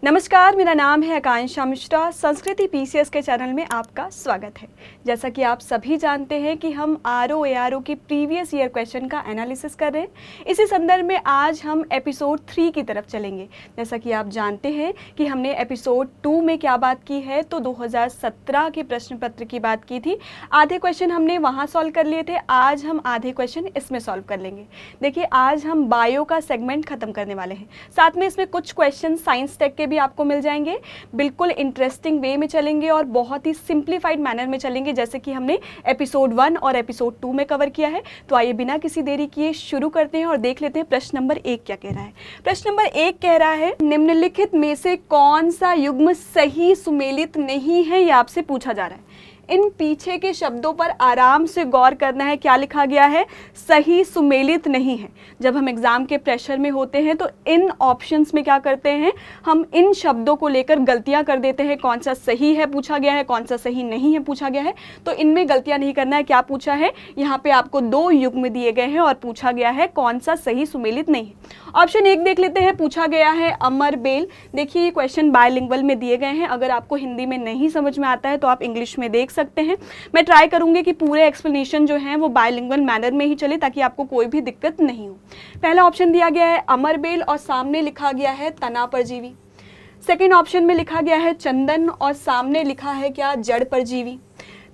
नमस्कार, मेरा नाम है आकांक्षा मिश्रा। संस्कृति पीसीएस के चैनल में आपका स्वागत है। जैसा कि आप सभी जानते हैं कि हम आरओ एआरओ के प्रीवियस ईयर क्वेश्चन का एनालिसिस कर रहे हैं। इसी संदर्भ में आज हम एपिसोड 3 की तरफ चलेंगे। जैसा कि आप जानते हैं कि हमने एपिसोड 2 में क्या बात की है, तो 2017 के प्रश्न पत्र की बात की थी। आधे क्वेश्चन हमने वहाँ सॉल्व कर लिए थे, आज हम आधे क्वेश्चन इसमें सॉल्व कर लेंगे। देखिए, आज हम बायो का सेगमेंट खत्म करने वाले हैं, साथ में इसमें कुछ क्वेश्चन साइंस टेक के भी आपको मिल जाएंगे। बिल्कुल इंटरेस्टिंग वे में चलेंगे और बहुत ही सिंप्लीफाइड मैनर में चलेंगे, जैसे कि हमने एपिसोड 1 और एपिसोड 2 में कवर किया है। तो आइए बिना किसी देरी किए शुरू करते हैं और देख लेते हैं प्रश्न नंबर 1 क्या कह रहा है। प्रश्न नंबर 1 कह रहा है, निम्नलिखित में से कौन सा युग्म सही सुमेलित नहीं है, ये आपसे पूछा जा रहा है। इन पीछे के शब्दों पर आराम से गौर करना है। क्या लिखा गया है? सही सुमेलित नहीं है। जब हम एग्जाम के प्रेशर में होते हैं तो इन ऑप्शंस में क्या करते हैं, हम इन शब्दों को लेकर गलतियां कर देते हैं। कौन सा सही है पूछा गया है, कौन सा सही नहीं है पूछा गया है, तो इनमें गलतियां नहीं करना है। क्या पूछा है यहाँ पे? आपको 2 युग्म दिए गए हैं और पूछा गया है कौन सा सही सुमेलित नहीं है। ऑप्शन 1 देख लेते हैं। पूछा गया है अमर बेल। देखिए, ये क्वेश्चन बायलिंगुअल में दिए गए हैं। अगर आपको हिंदी में नहीं समझ में आता है तो आप इंग्लिश में देख सकते हैं। मैं ट्राई करूंगी कि पूरे एक्सप्लेनेशन जो हैं वो बायलिंगुअल मैनर में ही चले, ताकि आपको कोई भी दिक्कत नहीं हो। पहला ऑप्शन दिया गया है अमर बेल और सामने लिखा गया है तना परजीवी। सेकेंड ऑप्शन में लिखा गया है चंदन और सामने लिखा है क्या? जड़ परजीवी।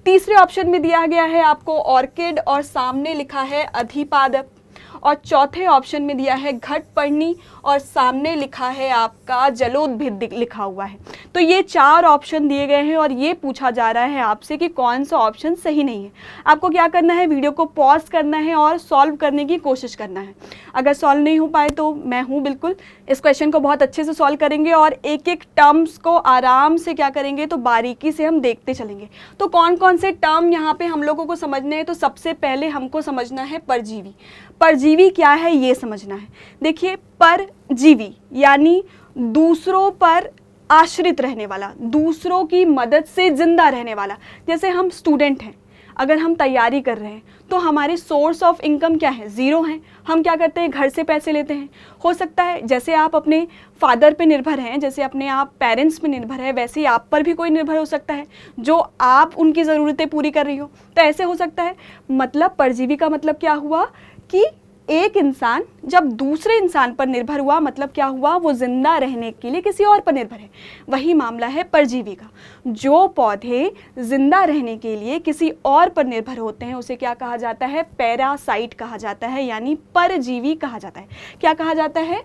तीसरे ऑप्शन में दिया गया है आपको ऑर्किड और सामने लिखा है अधिपादप। और चौथे ऑप्शन में दिया है घटपर्णी और सामने लिखा है आपका जलोद्भिद लिखा हुआ है। तो ये 4 ऑप्शन दिए गए हैं और ये पूछा जा रहा है आपसे कि कौन सा ऑप्शन सही नहीं है। आपको क्या करना है, वीडियो को पॉज करना है और सॉल्व करने की कोशिश करना है। अगर सॉल्व नहीं हो पाए तो मैं हूँ बिल्कुल, इस क्वेश्चन को बहुत अच्छे से सॉल्व करेंगे और एक एक टर्म्स को आराम से क्या करेंगे, तो बारीकी से हम देखते चलेंगे। तो कौन कौन से टर्म यहाँ पे हम लोगों को समझने हैं, तो सबसे पहले हमको समझना है परजीवी। परजीवी क्या है ये समझना है। देखिए, परजीवी यानी दूसरों पर आश्रित रहने वाला, दूसरों की मदद से जिंदा रहने वाला। जैसे हम स्टूडेंट हैं, अगर हम तैयारी कर रहे हैं तो हमारे सोर्स ऑफ इनकम क्या है? 0 है। हम क्या करते हैं? घर से पैसे लेते हैं। हो सकता है जैसे आप अपने फादर पे निर्भर हैं, जैसे अपने आप पेरेंट्स पे निर्भर है, वैसे ही आप पर भी कोई निर्भर हो सकता है, जो आप उनकी ज़रूरतें पूरी कर रही हो। तो ऐसे हो सकता है। मतलब परजीवी का मतलब क्या हुआ कि एक इंसान जब दूसरे इंसान पर निर्भर हुआ, मतलब क्या हुआ, वो जिंदा रहने के लिए किसी और पर निर्भर है। वही मामला है परजीवी का। जो पौधे जिंदा रहने के लिए किसी और पर निर्भर होते हैं उसे क्या कहा जाता है? पैरासाइट कहा जाता है, यानी परजीवी कहा जाता है। क्या कहा जाता है?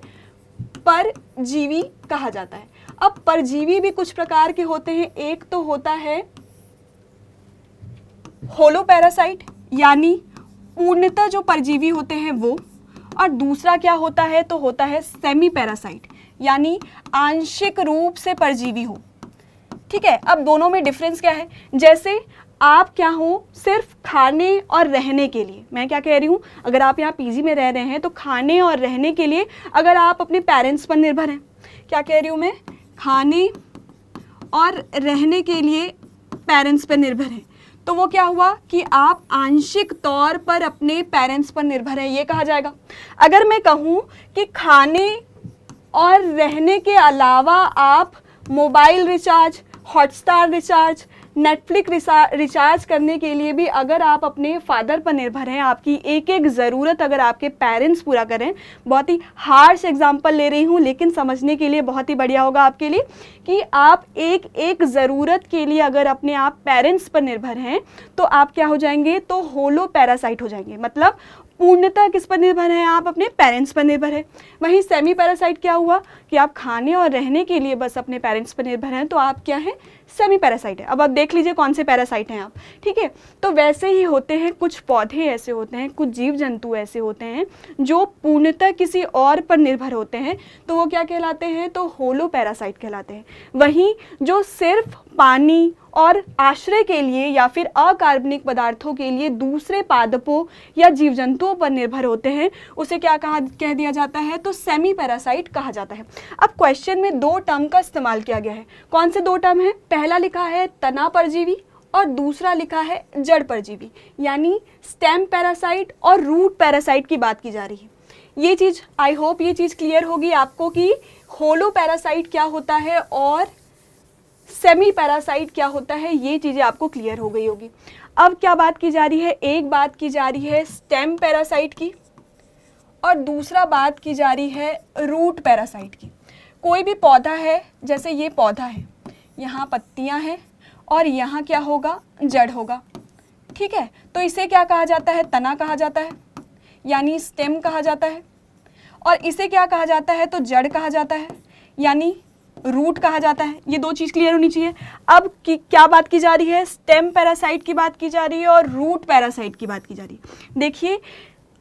परजीवी कहा जाता है। अब परजीवी भी कुछ प्रकार के होते हैं। एक तो होता है होलो पैरासाइट, यानी पूर्णतः जो परजीवी होते हैं वो, और दूसरा क्या होता है, तो होता है सेमी पैरासाइट, यानी आंशिक रूप से परजीवी हो। ठीक है, अब दोनों में डिफरेंस क्या है? जैसे आप क्या हो, सिर्फ खाने और रहने के लिए, मैं क्या कह रही हूँ, अगर आप यहाँ पीजी में रह रहे हैं तो खाने और रहने के लिए अगर आप अपने पेरेंट्स पर निर्भर हैं, क्या कह रही हूँ मैं, खाने और रहने के लिए पेरेंट्स पर निर्भर हैं, तो वो क्या हुआ कि आप आंशिक तौर पर अपने पेरेंट्स पर निर्भर हैं, ये कहा जाएगा। अगर मैं कहूँ कि खाने और रहने के अलावा आप mobile recharge, Hotstar recharge, Netflix recharge करने के लिए भी अगर आप अपने फादर पर निर्भर हैं, आपकी एक एक ज़रूरत अगर आपके पेरेंट्स पूरा करें, बहुत ही हार्श एग्जांपल ले रही हूँ लेकिन समझने के लिए बहुत ही बढ़िया होगा आपके लिए, कि आप एक एक ज़रूरत के लिए अगर अपने आप पेरेंट्स पर निर्भर हैं तो आप क्या हो जाएंगे, तो होलो पैरासाइट हो जाएंगे। मतलब पूर्णतः किस पर निर्भर हैं आप? अपने पेरेंट्स पर निर्भर है। वहीं सेमी पैरासाइट क्या हुआ कि आप खाने और रहने के लिए बस अपने पेरेंट्स पर निर्भर हैं, तो आप क्या हैं, सेमी पैरासाइट है। अब आप देख लीजिए कौन से पैरासाइट हैं आप। ठीक है, तो वैसे ही होते हैं कुछ पौधे ऐसे होते हैं, कुछ जीव जंतु ऐसे होते हैं जो पूर्णतः किसी और पर निर्भर होते हैं, तो वो क्या कहलाते हैं, तो होलो पैरासाइट कहलाते हैं। वहीं जो सिर्फ पानी और आश्रय के लिए या फिर अकार्बनिक पदार्थों के लिए दूसरे पादपों या जीव जंतुओं पर निर्भर होते हैं, उसे क्या कह दिया जाता है, तो सेमी पैरासाइट कहा जाता है। अब क्वेश्चन में 2 टर्म का इस्तेमाल किया गया है। कौन से 2 टर्म हैं? पहला लिखा है तना परजीवी और दूसरा लिखा है जड़ परजीवी, यानी स्टेम पैरासाइट और रूट पैरासाइट की बात की जा रही है। ये चीज़ आई होप ये चीज़ क्लियर होगी आपको कि होलो पैरासाइट क्या होता है और सेमी पैरासाइट क्या होता है, ये चीज़ें आपको क्लियर हो गई होगी। अब क्या बात की जा रही है, एक बात की जा रही है स्टेम पैरासाइट की और दूसरा बात की जा रही है रूट पैरासाइट की। कोई भी पौधा है, जैसे ये पौधा है, यहाँ पत्तियाँ हैं और यहाँ क्या होगा, जड़ होगा, ठीक है। तो इसे क्या कहा जाता है, तना कहा जाता है, यानी स्टेम कहा जाता है। और इसे क्या कहा जाता है, तो जड़ कहा जाता है, यानी रूट कहा जाता है। ये दो चीज़ क्लियर होनी चाहिए। अब क्या बात की जा रही है, स्टेम पैरासाइट की बात की जा रही है और रूट पैरासाइट की बात की जा रही है। देखिए,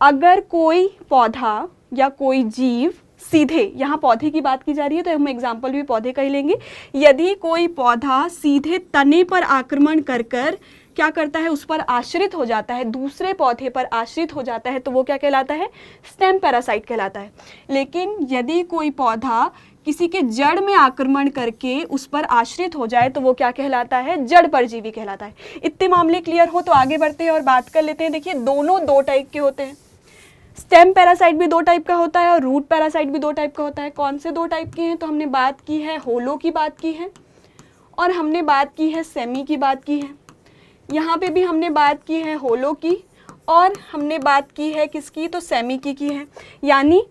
अगर कोई पौधा या कोई जीव सीधे, यहाँ पौधे की बात की जा रही है तो हम एग्जाम्पल भी पौधे का ही लेंगे, यदि कोई पौधा सीधे तने पर आक्रमण कर कर क्या करता है, उस पर आश्रित हो जाता है, दूसरे पौधे पर आश्रित हो जाता है, तो वो क्या कहलाता है, स्टेम पैरासाइट कहलाता है। लेकिन यदि कोई पौधा किसी के जड़ में आक्रमण करके उस पर आश्रित हो जाए तो वो क्या कहलाता है, जड़ परजीवी कहलाता है। इतने मामले क्लियर हो तो आगे बढ़ते हैं और बात कर लेते हैं। देखिए, दोनों दो टाइप के होते हैं, स्टेम पैरासाइट भी दो टाइप का होता है और रूट पैरासाइट भी दो टाइप का होता है। कौन से दो टाइप के हैं, तो हमने बात की है होलो की बात की है और हमने बात की है सेमी की बात की है। यहाँ पे भी हमने बात की है होलो की और हमने बात की है किसकी, तो सेमी की है। यानी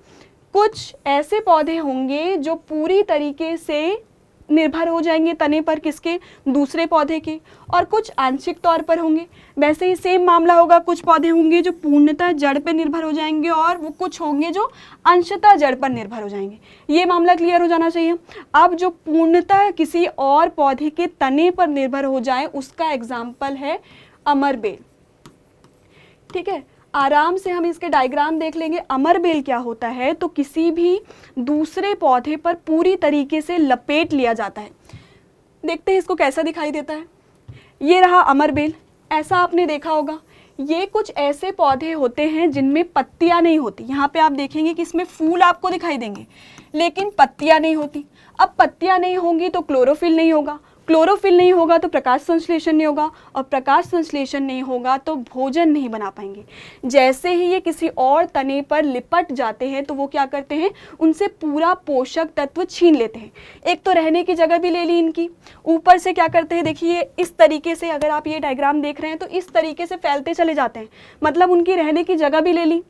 कुछ ऐसे पौधे होंगे जो पूरी तरीके से निर्भर हो जाएंगे तने पर, किसके, दूसरे पौधे के, और कुछ आंशिक तौर पर होंगे। वैसे ही सेम मामला होगा, कुछ पौधे होंगे जो पूर्णतः जड़ पर निर्भर हो जाएंगे और वो कुछ होंगे जो अंशतः जड़ पर निर्भर हो जाएंगे। ये मामला क्लियर हो जाना चाहिए। अब जो पूर्णतः किसी और पौधे के तने पर निर्भर हो जाए उसका एग्जाम्पल है अमरबेल, ठीक है। आराम से हम इसके डायग्राम देख लेंगे। अमरबेल क्या होता है, तो किसी भी दूसरे पौधे पर पूरी तरीके से लपेट लिया जाता है। देखते हैं इसको कैसा दिखाई देता है। ये रहा अमरबेल, ऐसा आपने देखा होगा। ये कुछ ऐसे पौधे होते हैं जिनमें पत्तियां नहीं होती। यहाँ पे आप देखेंगे कि इसमें फूल आपको दिखाई देंगे लेकिन पत्तियां नहीं होती। अब पत्तियां नहीं होंगी तो क्लोरोफिल नहीं होगा, क्लोरोफिल नहीं होगा तो प्रकाश संश्लेषण नहीं होगा, और प्रकाश संश्लेषण नहीं होगा तो भोजन नहीं बना पाएंगे। जैसे ही ये किसी और तने पर लिपट जाते हैं तो वो क्या करते हैं, उनसे पूरा पोषक तत्व छीन लेते हैं। एक तो रहने की जगह भी ले ली इनकी, ऊपर से क्या करते हैं, देखिए इस तरीके से, अगर आप ये डायग्राम देख रहे हैं तो इस तरीके से फैलते चले जाते हैं। मतलब उनकी रहने की जगह भी ले ली,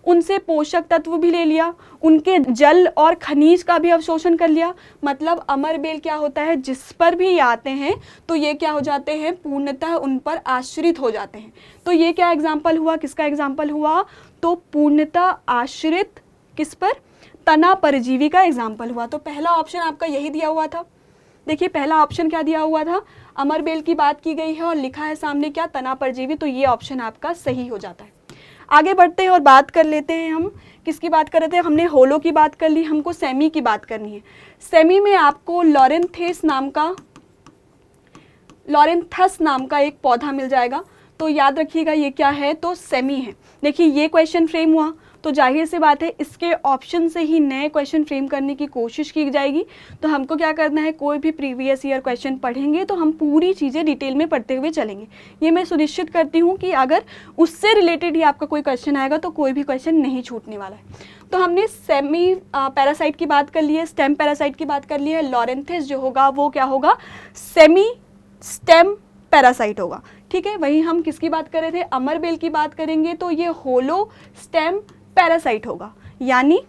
उनसे पोषक तत्व भी ले लिया, उनके जल और खनिज का भी अवशोषण कर लिया। मतलब अमरबेल क्या होता है, जिस पर भी आते हैं तो ये क्या हो जाते हैं, पूर्णतः उन पर आश्रित हो जाते हैं। तो ये क्या एग्जाम्पल हुआ, किसका एग्जाम्पल हुआ, तो पूर्णतः आश्रित किस पर, तना परजीवी का एग्जाम्पल हुआ। तो पहला ऑप्शन आपका यही दिया हुआ था। देखिए पहला ऑप्शन क्या दिया हुआ था, अमरबेल की बात की गई है और लिखा है सामने क्या, तना परजीवी। तो ये ऑप्शन आपका सही हो जाता है। आगे बढ़ते हैं और बात कर लेते हैं हम किसकी बात कर रहे थे, हमने होलो की बात कर ली, हमको सेमी की बात करनी है। सेमी में आपको लॉरेंथस नाम का एक पौधा मिल जाएगा। तो याद रखिएगा ये क्या है, तो सेमी है। देखिए ये क्वेश्चन फ्रेम हुआ तो जाहिर सी बात है इसके ऑप्शन से ही नए क्वेश्चन फ्रेम करने की कोशिश की जाएगी। तो हमको क्या करना है, कोई भी प्रीवियस ईयर क्वेश्चन पढ़ेंगे तो हम पूरी चीज़ें डिटेल में पढ़ते हुए चलेंगे। ये मैं सुनिश्चित करती हूँ कि अगर उससे रिलेटेड ही आपका कोई क्वेश्चन आएगा तो कोई भी क्वेश्चन नहीं छूटने वाला है। तो हमने सेमी पैरासाइट की बात कर ली है, स्टेम पैरासाइट की बात कर ली है। लॉरेंथस जो होगा वो क्या होगा, सेमी स्टेम पैरासाइट होगा, ठीक है। वहीं हम किसकी बात कर रहे थे, अमरबेल की बात करेंगे तो ये होलो स्टेम पैरासाइट होगा, यानी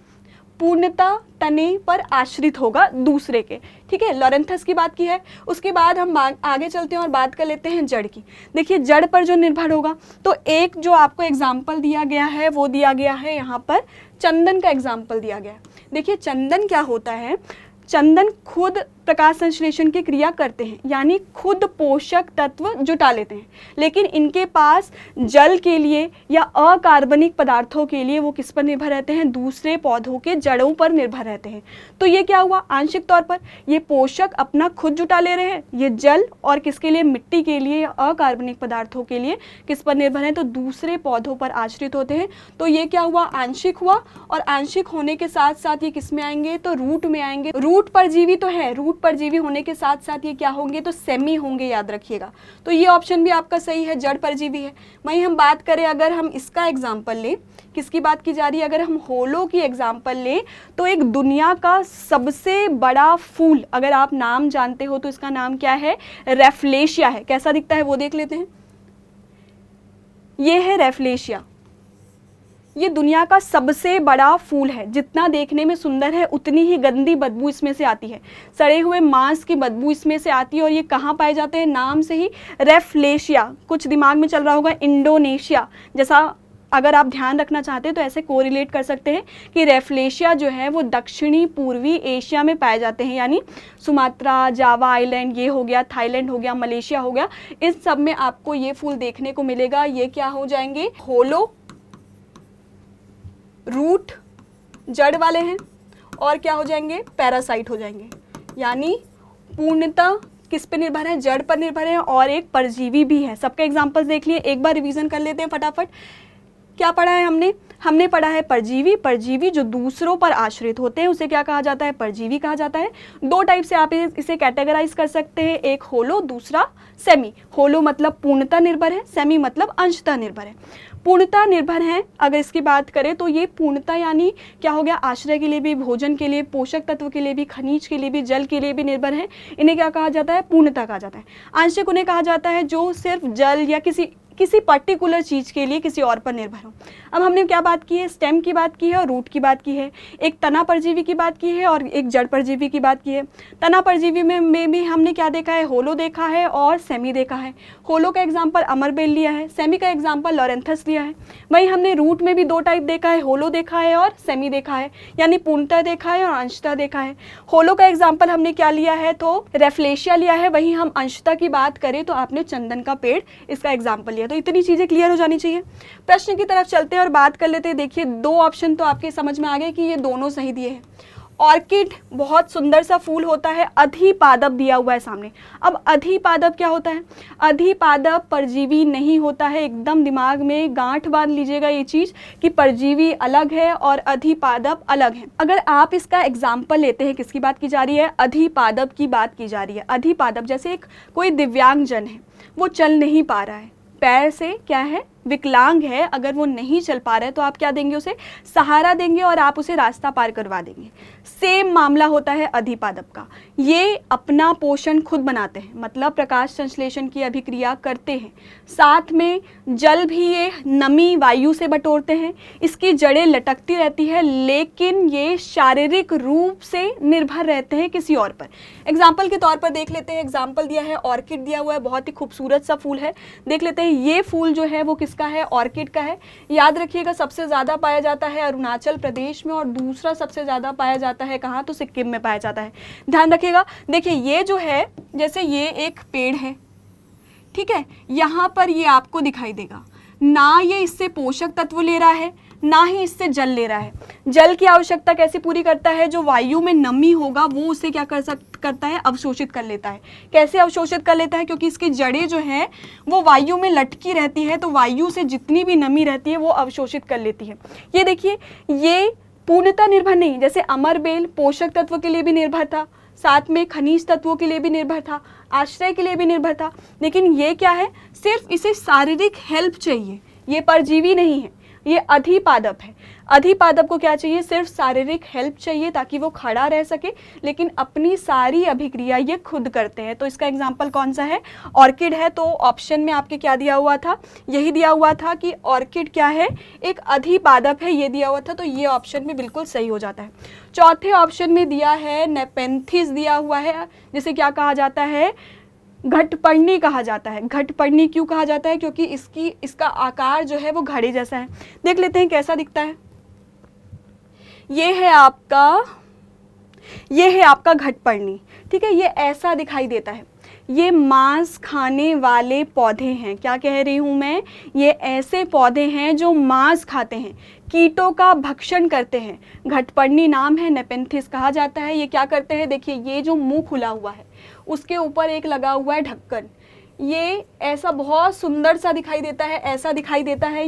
पूर्णतः तने पर आश्रित होगा दूसरे के, ठीक है। लॉरेंथस की बात की है। उसके बाद हम आगे चलते हैं और बात कर लेते हैं जड़ की। देखिए जड़ पर जो निर्भर होगा, तो एक जो आपको एग्जाम्पल दिया गया है वो दिया गया है यहाँ पर चंदन का एग्जाम्पल दिया गया है। देखिए चंदन क्या होता है, चंदन खुद प्रकाश संश्लेषण की क्रिया करते हैं, यानी खुद पोषक तत्व जुटा लेते हैं, लेकिन इनके पास जल के लिए या अकार्बनिक पदार्थों के लिए वो किस पर निर्भर रहते हैं, दूसरे पौधों के जड़ों पर निर्भर रहते हैं। तो ये क्या हुआ, आंशिक तौर पर ये पोषक अपना खुद जुटा ले रहे हैं, ये जल और किसके लिए, मिट्टी के लिए या अकार्बनिक पदार्थों के लिए किस पर निर्भर हैं, तो दूसरे पौधों पर आश्रित होते हैं। तो ये क्या हुआ, आंशिक हुआ, और आंशिक होने के साथ साथ ये किस में आएंगे, तो रूट में आएंगे। रूट परजीवी तो है, रूट रूट परजीवी होने के साथ साथ ये क्या होंगे, तो सेमी होंगे, याद रखिएगा। तो ये ऑप्शन भी आपका सही है, जड़ परजीवी है। वहीं हम बात करें, अगर हम इसका एग्जाम्पल लें, किसकी बात की जा रही है, अगर हम होलो की एग्जाम्पल लें तो एक दुनिया का सबसे बड़ा फूल, अगर आप नाम जानते हो तो इसका नाम क्या है, रेफ्लेशिया है। कैसा दिखता है वो देख लेते हैं। ये है रेफ्लेशिया, ये दुनिया का सबसे बड़ा फूल है। जितना देखने में सुंदर है उतनी ही गंदी बदबू इसमें से आती है, सड़े हुए मांस की बदबू इसमें से आती है। और ये कहाँ पाए जाते हैं, नाम से ही रेफ्लेशिया, कुछ दिमाग में चल रहा होगा इंडोनेशिया जैसा, अगर आप ध्यान रखना चाहते हैं तो ऐसे कोरिलेट कर सकते हैं कि रेफ्लेशिया जो है वो दक्षिणी पूर्वी एशिया में पाए जाते हैं, यानी सुमात्रा, जावा आइलैंड, ये हो गया, थाईलैंड हो गया, मलेशिया हो गया, इस सब में आपको ये फूल देखने को मिलेगा। ये क्या हो जाएंगे, होलो रूट जड़ वाले हैं, और क्या हो जाएंगे, पैरासाइट हो जाएंगे। यानी पूर्णतः किस पे निर्भर है, जड़ पर निर्भर है, और एक परजीवी भी है। सबके एग्जांपल्स देख लिए, एक बार रिवीजन कर लेते हैं फटाफट। क्या पढ़ा है हमने पढ़ा है परजीवी। परजीवी जो दूसरों पर आश्रित होते हैं उसे क्या कहा जाता है, परजीवी कहा जाता है। दो टाइप से आप इसे कैटेगराइज कर सकते हैं, एक होलो, दूसरा सेमी। होलो मतलब पूर्णतः निर्भर है, सेमी मतलब अंशतः निर्भर है। पूर्णतः निर्भर है अगर इसकी बात करें तो ये पूर्णतः यानी क्या हो गया, आश्रय के लिए भी, भोजन के लिए, पोषक तत्व के लिए भी, खनिज के लिए भी, जल के लिए भी निर्भर है। इन्हें क्या कहा जाता है, पूर्णतः कहा जाता है। आंशिक उन्हें कहा जाता है जो सिर्फ जल या किसी पर्टिकुलर चीज़ के लिए किसी और पर निर्भर हो। अब हमने क्या बात की है, स्टेम की बात की है और रूट की बात की है, एक तना परजीवी की बात की है और एक जड़ परजीवी की बात की है। तना परजीवी में भी हमने क्या देखा है, होलो देखा है और सेमी देखा है। होलो का एग्जाम्पल अमरबेल लिया है, सेमी का एग्जाम्पल लॉरेंथस लिया है। वहीं हमने रूट में भी दो टाइप देखा है, होलो देखा है और सेमी देखा है, यानी पूर्णतः देखा है और अंशतः देखा है। होलो का एग्जाम्पल हमने क्या लिया है, तो रेफ्लेशिया लिया है। वहीं हम अंशतः की बात करें तो आपने चंदन का पेड़ इसका एग्जाम्पल लिया। तो इतनी चीजें क्लियर हो जानी चाहिए। प्रश्न की तरफ चलते हैं और बात कर लेते हैं। देखिए दो ऑप्शन तो आपके समझ में आ गए कि ये दोनों सही दिए हैं। ऑर्किड बहुत सुंदर सा फूल होता है, अधिपादप दिया हुआ है सामने। अब अधिपादप क्या होता है, अधिपादप परजीवी नहीं होता है। एकदम दिमाग में गांठ बांध लीजिएगा ये चीज कि परजीवी अलग है और अधिपादप अलग है। अगर आप इसका एग्जाम्पल लेते हैं, किसकी बात की जा रही है, अधिपादप की बात की जा रही है। अधिपादप जैसे कोई दिव्यांगजन है, वो चल नहीं पा रहा है, पैर से क्या है, विकलांग है, अगर वो नहीं चल पा रहा है तो आप क्या देंगे, उसे सहारा देंगे और आप उसे रास्ता पार करवा देंगे। सेम मामला होता है अधिपादप का। ये अपना पोषण खुद बनाते हैं, मतलब प्रकाश संश्लेषण की अभिक्रिया करते हैं, साथ में जल भी ये नमी वायु से बटोरते हैं। इसकी जड़ें लटकती रहती है, लेकिन ये शारीरिक रूप से निर्भर रहते हैं किसी और पर। एग्जाम्पल के तौर पर देख लेते हैं, एग्जाम्पल दिया है, ऑर्किड दिया हुआ है, बहुत ही खूबसूरत सा फूल है। देख लेते हैं, ये फूल जो है वो किसका है, ऑर्किड का है। याद रखिएगा सबसे ज़्यादा पाया जाता है अरुणाचल प्रदेश में और दूसरा सबसे ज़्यादा पाया जाता है कहाँ, तो सिक्किम में पाया जाता है। ध्यान रखिएगा। देखिए ये जो है, जैसे ये एक पेड़ है, ठीक है, यहाँ पर ये आपको दिखाई देगा, ना ये इससे पोषक तत्व ले रहा है ना ही इससे जल ले रहा है। जल की आवश्यकता कैसे पूरी करता है, जो वायु में नमी होगा वो उसे क्या करता है, अवशोषित कर लेता है। कैसे अवशोषित कर लेता है, क्योंकि इसकी जड़ें जो हैं वो वायु में लटकी रहती है, तो वायु से जितनी भी नमी रहती है वो अवशोषित कर लेती है। ये देखिए, ये पूर्णतः निर्भर नहीं, जैसे अमरबेल पोषक तत्व के लिए भी निर्भर था, साथ में खनिज तत्वों के लिए भी निर्भर था, आश्रय के लिए भी निर्भर था, लेकिन ये क्या है, सिर्फ इसे शारीरिक हेल्प चाहिए। ये परजीवी नहीं है, ये अधिपादप है। अधिपादप को क्या चाहिए, सिर्फ शारीरिक हेल्प चाहिए ताकि वो खड़ा रह सके, लेकिन अपनी सारी अभिक्रिया ये खुद करते हैं। तो इसका एग्जाम्पल कौन सा है, ऑर्किड है। तो ऑप्शन में आपके क्या दिया हुआ था, यही दिया हुआ था कि ऑर्किड क्या है, एक अधिपादप है, ये दिया हुआ था। तो ये ऑप्शन में बिल्कुल सही हो जाता है। चौथे ऑप्शन में दिया है नेपेंथिस दिया हुआ है, जिसे क्या कहा जाता है, घटपर्णी कहा जाता है। घटपर्णी क्यों कहा जाता है, क्योंकि इसका आकार जो है वो घड़े जैसा है। देख लेते हैं कैसा दिखता है। ये है आपका घटपर्णी, ठीक है, ये ऐसा दिखाई देता है। ये मांस खाने वाले पौधे हैं। क्या कह रही हूँ मैं, ये ऐसे पौधे हैं जो मांस खाते हैं, कीटों का भक्षण करते हैं। घटपर्णी नाम है, नेपेंथिस कहा जाता है। ये क्या करते हैं, देखिए ये जो मुंह खुला हुआ है उसके ऊपर एक लगा हुआ है ढक्कन। ये ऐसा बहुत सुंदर सा दिखाई देता है, ऐसा दिखाई देता है।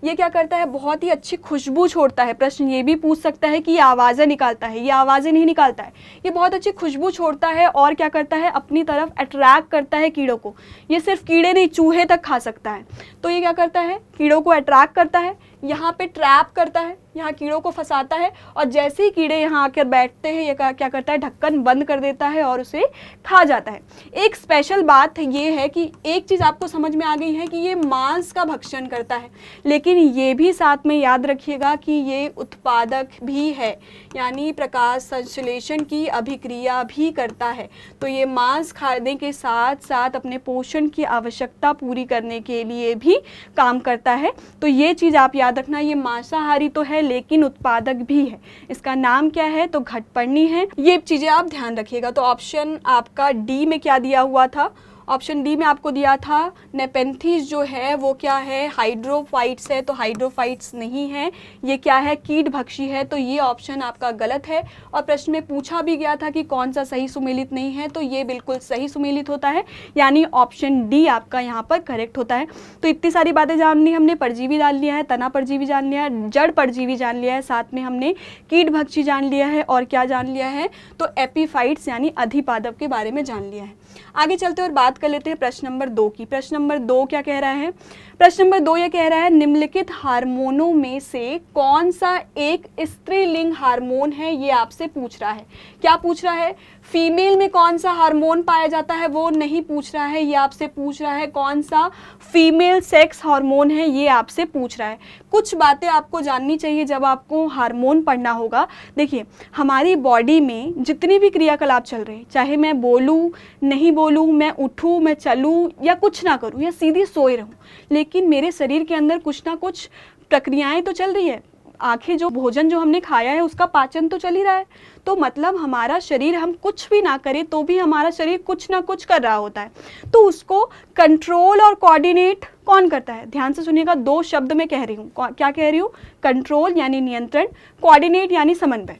ये क्या करता है, बहुत ही अच्छी खुशबू छोड़ता है। प्रश्न ये भी पूछ सकता है कि ये आवाज़ें निकालता है, ये आवाज़ें नहीं निकालता है, ये बहुत अच्छी खुशबू छोड़ता है और क्या करता है, अपनी तरफ अट्रैक्ट करता है कीड़ों को। ये सिर्फ कीड़े नहीं, चूहे तक खा सकता है। तो ये क्या करता है, कीड़ों को अट्रैक्ट करता है, यहाँ पे ट्रैप करता है, यहाँ कीड़ों को फंसाता है, और जैसे ही कीड़े यहाँ आकर बैठते हैं ये क्या करता है, ढक्कन बंद कर देता है और उसे खा जाता है। एक स्पेशल बात ये है कि एक चीज़ आपको समझ में आ गई है कि ये मांस का भक्षण करता है, लेकिन ये भी साथ में याद रखिएगा कि ये उत्पादक भी है, यानी प्रकाश संश्लेषण की अभिक्रिया भी करता है। तो ये मांस खाने के साथ साथ अपने पोषण की आवश्यकता पूरी करने के लिए भी काम करता है। तो ये चीज़ आप याद रखना, ये मांसाहारी तो है लेकिन उत्पादक भी है। इसका नाम क्या है, तो घटपर्णी है। ये चीज़ें आप ध्यान रखिएगा। तो ऑप्शन आपका डी में क्या दिया हुआ था, ऑप्शन डी में आपको दिया था नेपेंथीज जो है वो क्या है, हाइड्रोफाइट्स है। तो हाइड्रोफाइट्स नहीं है, ये क्या है, कीट भक्षी है। तो ये ऑप्शन आपका गलत है। और प्रश्न में पूछा भी गया था कि कौन सा सही सुमेलित नहीं है, तो ये बिल्कुल सही सुमेलित होता है, यानी ऑप्शन डी आपका यहाँ पर करेक्ट होता है। तो इतनी सारी बातें जान ली हमने, परजीवी जान लिया है, तना परजीवी जान लिया है, जड़ परजीवी जान लिया है, साथ में हमने कीट भक्षी जान लिया है, और क्या जान लिया है, तो एपीफाइट्स यानी अधिपादप के बारे में जान लिया है। आगे चलते और बात कर लेते हैं प्रश्न नंबर 2 की। प्रश्न नंबर 2 क्या कह रहा है, प्रश्न नंबर 2 ये कह रहा है निम्नलिखित हार्मोनों में से कौन सा एक स्त्रीलिंग हार्मोन है, ये आपसे पूछ रहा है। क्या पूछ रहा है, फीमेल में कौन सा हार्मोन पाया जाता है वो नहीं पूछ रहा है, ये आपसे पूछ रहा है कौन सा फीमेल सेक्स हार्मोन है, ये आपसे पूछ रहा है। कुछ बातें आपको जाननी चाहिए जब आपको हार्मोन पढ़ना होगा। देखिए, हमारी बॉडी में जितनी भी क्रियाकलाप चल रहे हैं, चाहे मैं बोलूँ नहीं बोलूँ, मैं उठूँ, मैं चलूँ या कुछ ना करूँ या सीधी सोए रहूँ, लेकिन मेरे शरीर के अंदर कुछ ना कुछ प्रक्रियाएं तो चल रही है। आखिर जो भोजन जो हमने खाया है उसका पाचन तो चल ही रहा है। तो मतलब हमारा शरीर, हम कुछ भी ना करें तो भी हमारा शरीर कुछ ना कुछ कर रहा होता है। तो उसको कंट्रोल और कोऑर्डिनेट कौन करता है, ध्यान से सुनिएगा, 2 शब्द में कह रही हूँ। क्या कह रही हूँ, कंट्रोल यानी नियंत्रण, कोऑर्डिनेट यानी समन्वय।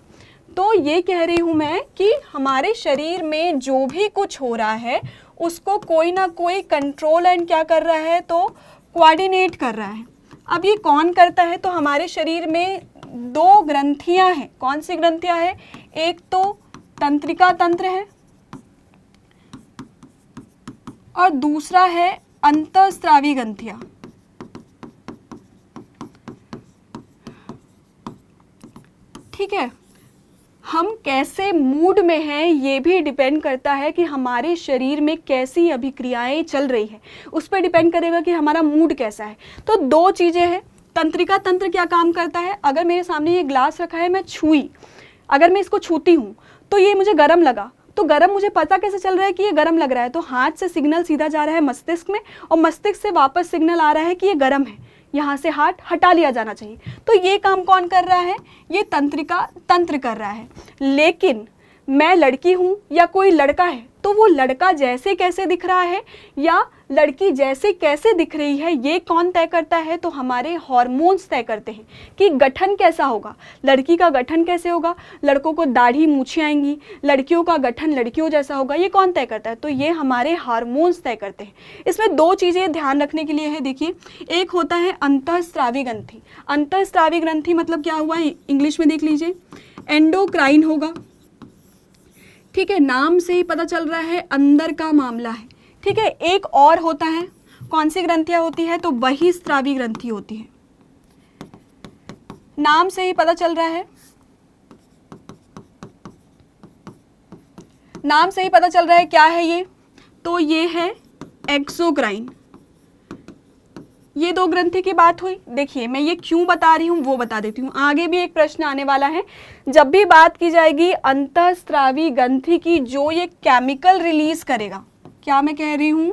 तो ये कह रही हूँ मैं कि हमारे शरीर में जो भी कुछ हो रहा है उसको कोई ना कोई कंट्रोल एंड क्या कर रहा है, तो कोऑर्डिनेट कर रहा है। अब ये कौन करता है, तो हमारे शरीर में 2 ग्रंथियां हैं। कौन सी ग्रंथियां हैं, एक तो तंत्रिका तंत्र है और दूसरा है अंतःस्रावी ग्रंथियां। ठीक है, हम कैसे मूड में हैं ये भी डिपेंड करता है कि हमारे शरीर में कैसी अभिक्रियाएं चल रही है, उस पर डिपेंड करेगा कि हमारा मूड कैसा है। तो 2 चीज़ें हैं। तंत्रिका तंत्र क्या काम करता है, अगर मेरे सामने ये ग्लास रखा है, मैं छुई, अगर मैं इसको छूती हूँ तो ये मुझे गर्म लगा, तो गर्म मुझे पता कैसे चल रहा है कि ये गर्म लग रहा है, तो हाथ से सिग्नल सीधा जा रहा है मस्तिष्क में और मस्तिष्क से वापस सिग्नल आ रहा है कि ये गर्म है, यहाँ से हाथ हटा लिया जाना चाहिए। तो ये काम कौन कर रहा है, ये तंत्रिका तंत्र कर रहा है। लेकिन मैं लड़की हूँ या कोई लड़का है, तो वो लड़का जैसे कैसे दिख रहा है या लड़की जैसे कैसे दिख रही है, ये कौन तय करता है, तो हमारे हार्मोन्स तय करते हैं कि गठन कैसा होगा, लड़की का गठन कैसे होगा, लड़कों को दाढ़ी मूछें आएंगी, लड़कियों का गठन लड़कियों जैसा होगा, ये कौन तय करता है, तो ये हमारे हार्मोन्स तय करते हैं। इसमें 2 चीज़ें ध्यान रखने के लिए है। देखिए, एक होता है अंतःस्रावी ग्रंथि। अंतःस्रावी ग्रंथि मतलब क्या हुआ, इंग्लिश में देख लीजिए, एंडोक्राइन होगा। ठीक है, नाम से ही पता चल रहा है अंदर का मामला है। ठीक है, एक और होता है, कौन सी ग्रंथियां होती है, तो बहिस्रावी ग्रंथि होती है। नाम से ही पता चल रहा है, नाम से ही पता चल रहा है क्या है ये, तो ये है एक्सोक्राइन। ये 2 ग्रंथि की बात हुई। देखिए, मैं ये क्यों बता रही हूँ वो बता देती हूँ, आगे भी एक प्रश्न आने वाला है। जब भी बात की जाएगी अंतःस्रावी ग्रंथि की, जो ये केमिकल रिलीज करेगा, क्या मैं कह रही हूँ,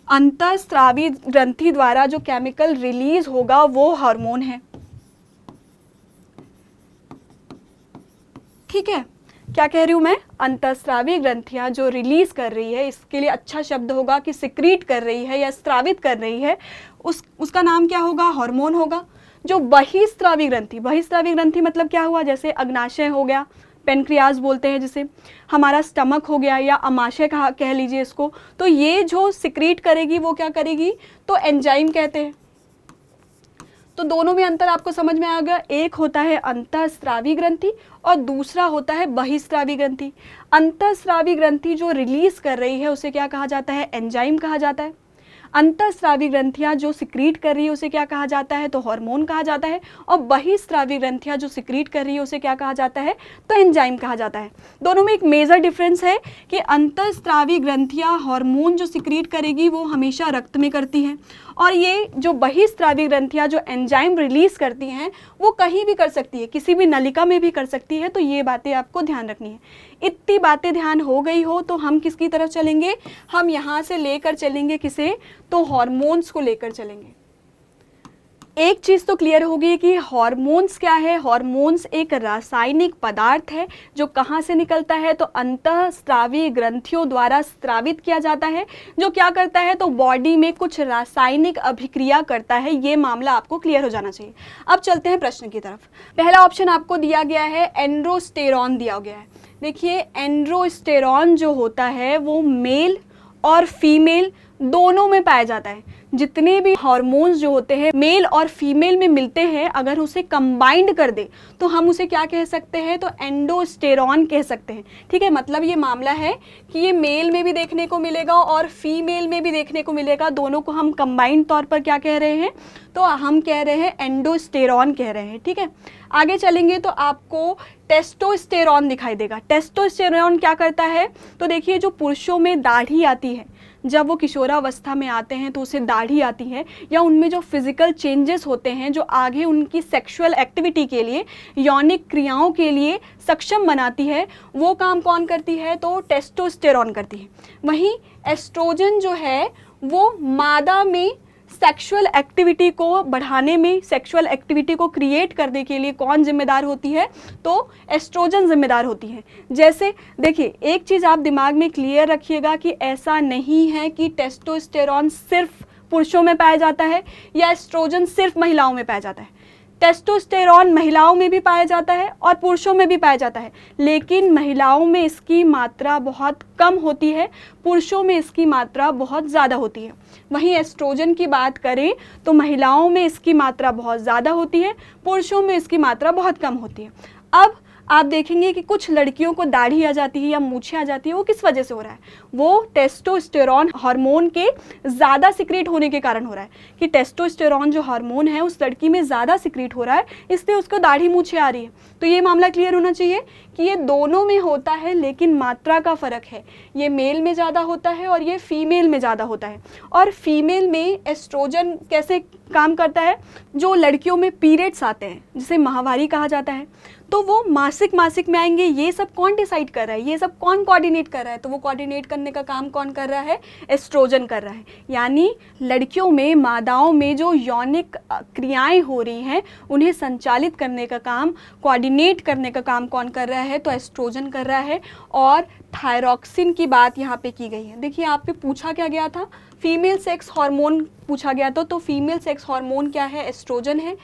अंतःस्रावी ग्रंथि द्वारा जो केमिकल रिलीज होगा वो हार्मोन है। ठीक है, क्या कह रही हूँ मैं, अंतःस्रावी ग्रंथियां जो रिलीज कर रही है, इसके लिए अच्छा शब्द होगा कि सिक्रीट कर रही है या स्रावित कर रही है, उसका नाम क्या होगा, हार्मोन होगा। जो बहिस्रावी ग्रंथि, बहिस्रावी ग्रंथि मतलब क्या हुआ, जैसे अग्नाशय हो गया, पेनक्रियाज बोलते हैं जिसे, हमारा स्टमक हो गया या अमाशय कह लीजिए इसको, तो ये जो सिक्रीट करेगी वो क्या करेगी, तो एंजाइम कहते हैं। तो दोनों में अंतर आपको समझ में आ गया। एक होता है अंतःस्रावी ग्रंथि और दूसरा होता है बहिस्रावी ग्रंथि। अंतःस्रावी ग्रंथि जो रिलीज कर रही है उसे क्या कहा जाता है? एंजाइम कहा जाता है। अंतःस्रावी ग्रंथियां जो सिक्रीट कर रही है उसे क्या कहा जाता है? तो हार्मोन कहा जाता है। और बहिस्रावी ग्रंथियां जो सिक्रीट कर रही है उसे क्या कहा जाता है? तो एंजाइम कहा जाता है। दोनों में एक मेजर डिफरेंस है कि अंतःस्रावी ग्रंथियां हार्मोन जो सिक्रीट करेगी वो हमेशा रक्त में करती हैं, और ये जो बहिस्रावी ग्रंथियां जो एंजाइम रिलीज करती हैं वो कहीं भी कर सकती है, किसी भी नलिका में भी कर सकती है। तो ये बातें आपको ध्यान रखनी है। इतनी बातें ध्यान हो गई हो तो हम किसकी तरफ चलेंगे? हम यहाँ से लेकर चलेंगे किसे? तो हार्मोन्स को लेकर चलेंगे। एक चीज़ तो क्लियर होगी कि हार्मोन्स क्या है। हार्मोन्स एक रासायनिक पदार्थ है जो कहाँ से निकलता है? तो अंतःस्रावी ग्रंथियों द्वारा स्रावित किया जाता है, जो क्या करता है? तो बॉडी में कुछ रासायनिक अभिक्रिया करता है। ये मामला आपको क्लियर हो जाना चाहिए। अब चलते हैं प्रश्न की तरफ। पहला ऑप्शन आपको दिया गया है एंड्रोस्टेरॉन दिया गया है। देखिए, एंड्रोस्टेरॉन जो होता है वो मेल और फीमेल दोनों में पाया जाता है। जितने भी हार्मोन्स जो होते हैं मेल और फीमेल में मिलते हैं, अगर उसे कंबाइंड कर दे तो हम उसे क्या कह सकते हैं? तो एंडोस्टेरॉन कह सकते हैं। ठीक है, मतलब ये मामला है कि ये मेल में भी देखने को मिलेगा और फीमेल में भी देखने को मिलेगा। दोनों को हम कंबाइंड तौर पर क्या कह रहे हैं? तो हम कह रहे हैं एंडोस्टेरॉन कह रहे हैं। ठीक है, आगे चलेंगे तो आपको टेस्टोस्टेरॉन दिखाई देगा। टेस्टोस्टेरॉन क्या करता है? तो देखिए, जो पुरुषों में दाढ़ी आती है, जब वो किशोरावस्था में आते हैं तो उसे दाढ़ी आती है, या उनमें जो फिजिकल चेंजेस होते हैं जो आगे उनकी सेक्सुअल एक्टिविटी के लिए, यौनिक क्रियाओं के लिए सक्षम बनाती है, वो काम कौन करती है? तो टेस्टोस्टेरॉन करती है। वहीं एस्ट्रोजन जो है वो मादा में सेक्सुअल एक्टिविटी को बढ़ाने में, सेक्सुअल एक्टिविटी को क्रिएट करने के लिए कौन जिम्मेदार होती है? तो एस्ट्रोजन जिम्मेदार होती है। जैसे देखिए, एक चीज़ आप दिमाग में क्लियर रखिएगा कि ऐसा नहीं है कि टेस्टोस्टेरॉन सिर्फ पुरुषों में पाया जाता है या एस्ट्रोजन सिर्फ महिलाओं में पाया जाता है। टेस्टोस्टेरॉन महिलाओं में भी पाया जाता है और पुरुषों में भी पाया जाता है, लेकिन महिलाओं में इसकी मात्रा बहुत कम होती है, पुरुषों में इसकी मात्रा बहुत ज़्यादा होती है। वहीं एस्ट्रोजन की बात करें तो महिलाओं में इसकी मात्रा बहुत ज़्यादा होती है, पुरुषों में इसकी मात्रा बहुत कम होती है। अब आप देखेंगे कि कुछ लड़कियों को दाढ़ी आ जाती है या मूछें आ जाती है, वो किस वजह से हो रहा है? वो टेस्टोस्टेरॉन हार्मोन के ज़्यादा सिक्रीट होने के कारण हो रहा है, कि टेस्टोस्टेरॉन जो हार्मोन है उस लड़की में ज़्यादा सिक्रीट हो रहा है, इसलिए उसको दाढ़ी मूछें आ रही है। तो ये मामला क्लियर होना चाहिए कि ये दोनों में होता है, लेकिन मात्रा का फ़र्क है। ये मेल में ज़्यादा होता है और ये फीमेल में ज़्यादा होता है। और फीमेल में एस्ट्रोजन कैसे काम करता है? जो लड़कियों में पीरियड्स आते हैं, जिसे माहवारी कहा जाता है, तो वो मासिक में आएंगे। ये सब कौन डिसाइड कर रहा है? ये सब कौन कोऑर्डिनेट कर रहा है? तो वो कोऑर्डिनेट करने का काम कौन कर रहा है? एस्ट्रोजन कर रहा है। यानी लड़कियों में, मादाओं में जो यौनिक क्रियाएं हो रही हैं उन्हें संचालित करने का काम, कोऑर्डिनेट करने का काम कौन कर रहा है? तो एस्ट्रोजन कर रहा है। और थायरॉक्सिन की बात यहाँ पे की गई है। देखिए, आप पे पूछा क्या गया था? फीमेल सेक्स हार्मोन पूछा गया था। तो फीमेल सेक्स हार्मोन क्या है? एस्ट्रोजन है।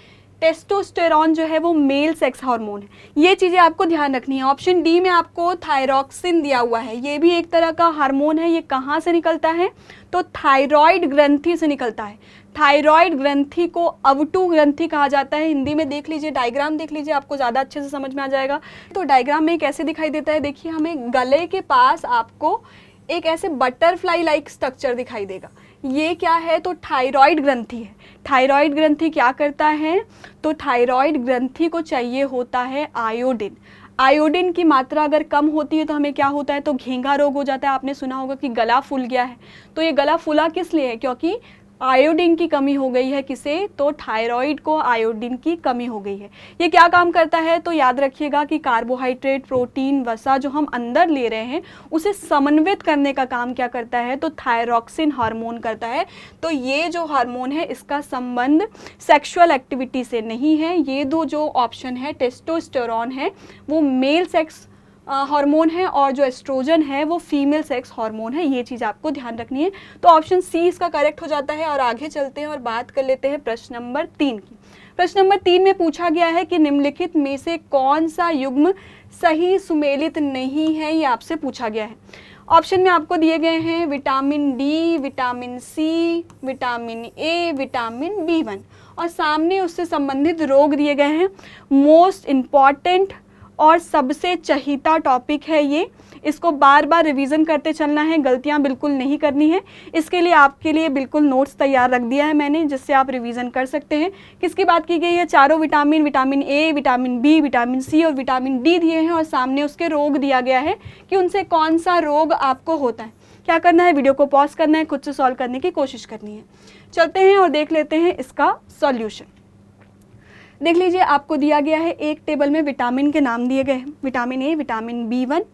टेस्टोस्टेरॉन जो है वो मेल सेक्स हार्मोन है। ये चीज़ें आपको ध्यान रखनी है। ऑप्शन डी में आपको थायरॉक्सिन दिया हुआ है, ये भी एक तरह का हार्मोन है। ये कहाँ से निकलता है? तो थायराइड ग्रंथि से निकलता है। थायराइड ग्रंथि को अवटु ग्रंथि कहा जाता है। हिंदी में देख लीजिए, डायग्राम देख लीजिए, आपको ज़्यादा अच्छे से समझ में आ जाएगा। तो डायग्राम में कैसे दिखाई देता है? देखिए, हमें गले के पास आपको एक ऐसे बटरफ्लाई लाइक स्ट्रक्चर दिखाई देगा। ये क्या है? तो थायराइड ग्रंथि है। थायराइड ग्रंथि क्या करता है? तो थायराइड ग्रंथि को चाहिए होता है आयोडीन। आयोडीन की मात्रा अगर कम होती है तो हमें क्या होता है? तो घेंघा रोग हो जाता है। आपने सुना होगा कि गला फूल गया है। तो ये गला फूला किस लिए है? क्योंकि आयोडीन की कमी हो गई है। किसे? तो थायराइड को आयोडीन की कमी हो गई है। ये क्या काम करता है? तो याद रखिएगा कि कार्बोहाइड्रेट, प्रोटीन, वसा जो हम अंदर ले रहे हैं उसे समन्वित करने का काम क्या करता है? तो थायरॉक्सिन हार्मोन करता है। तो ये जो हार्मोन है इसका संबंध सेक्सुअल एक्टिविटी से नहीं है। ये दो जो ऑप्शन है, टेस्टोस्टेरॉन है वो मेल सेक्स हार्मोन है और जो एस्ट्रोजन है वो फीमेल सेक्स हार्मोन है। ये चीज़ आपको ध्यान रखनी है। तो ऑप्शन सी इसका करेक्ट हो जाता है। और आगे चलते हैं और बात कर लेते हैं प्रश्न नंबर 3 की। प्रश्न नंबर 3 में पूछा गया है कि निम्नलिखित में से कौन सा युग्म सही सुमेलित नहीं है, ये आपसे पूछा गया है। ऑप्शन में आपको दिए गए हैं vitamin D, vitamin C, vitamin A, vitamin B1। और सामने उससे संबंधित रोग दिए गए हैं। मोस्ट इम्पॉर्टेंट और सबसे चहीता टॉपिक है ये, इसको बार बार रिवीजन करते चलना है, गलतियां बिल्कुल नहीं करनी है। इसके लिए आपके लिए बिल्कुल नोट्स तैयार रख दिया है मैंने, जिससे आप रिवीजन कर सकते हैं। किसकी बात की गई है? चारों vitamin, vitamin A, vitamin B, vitamin C और विटामिन डी दिए हैं और सामने उसके रोग दिया गया है कि उनसे कौन सा रोग आपको होता है। क्या करना है? वीडियो को पॉज करना है, खुद से सॉल्व करने की कोशिश करनी है। चलते हैं और देख लेते हैं इसका सॉल्यूशन। देख लीजिए, आपको दिया गया है एक टेबल में विटामिन के नाम दिए गए हैं। विटामिन ए, विटामिन B1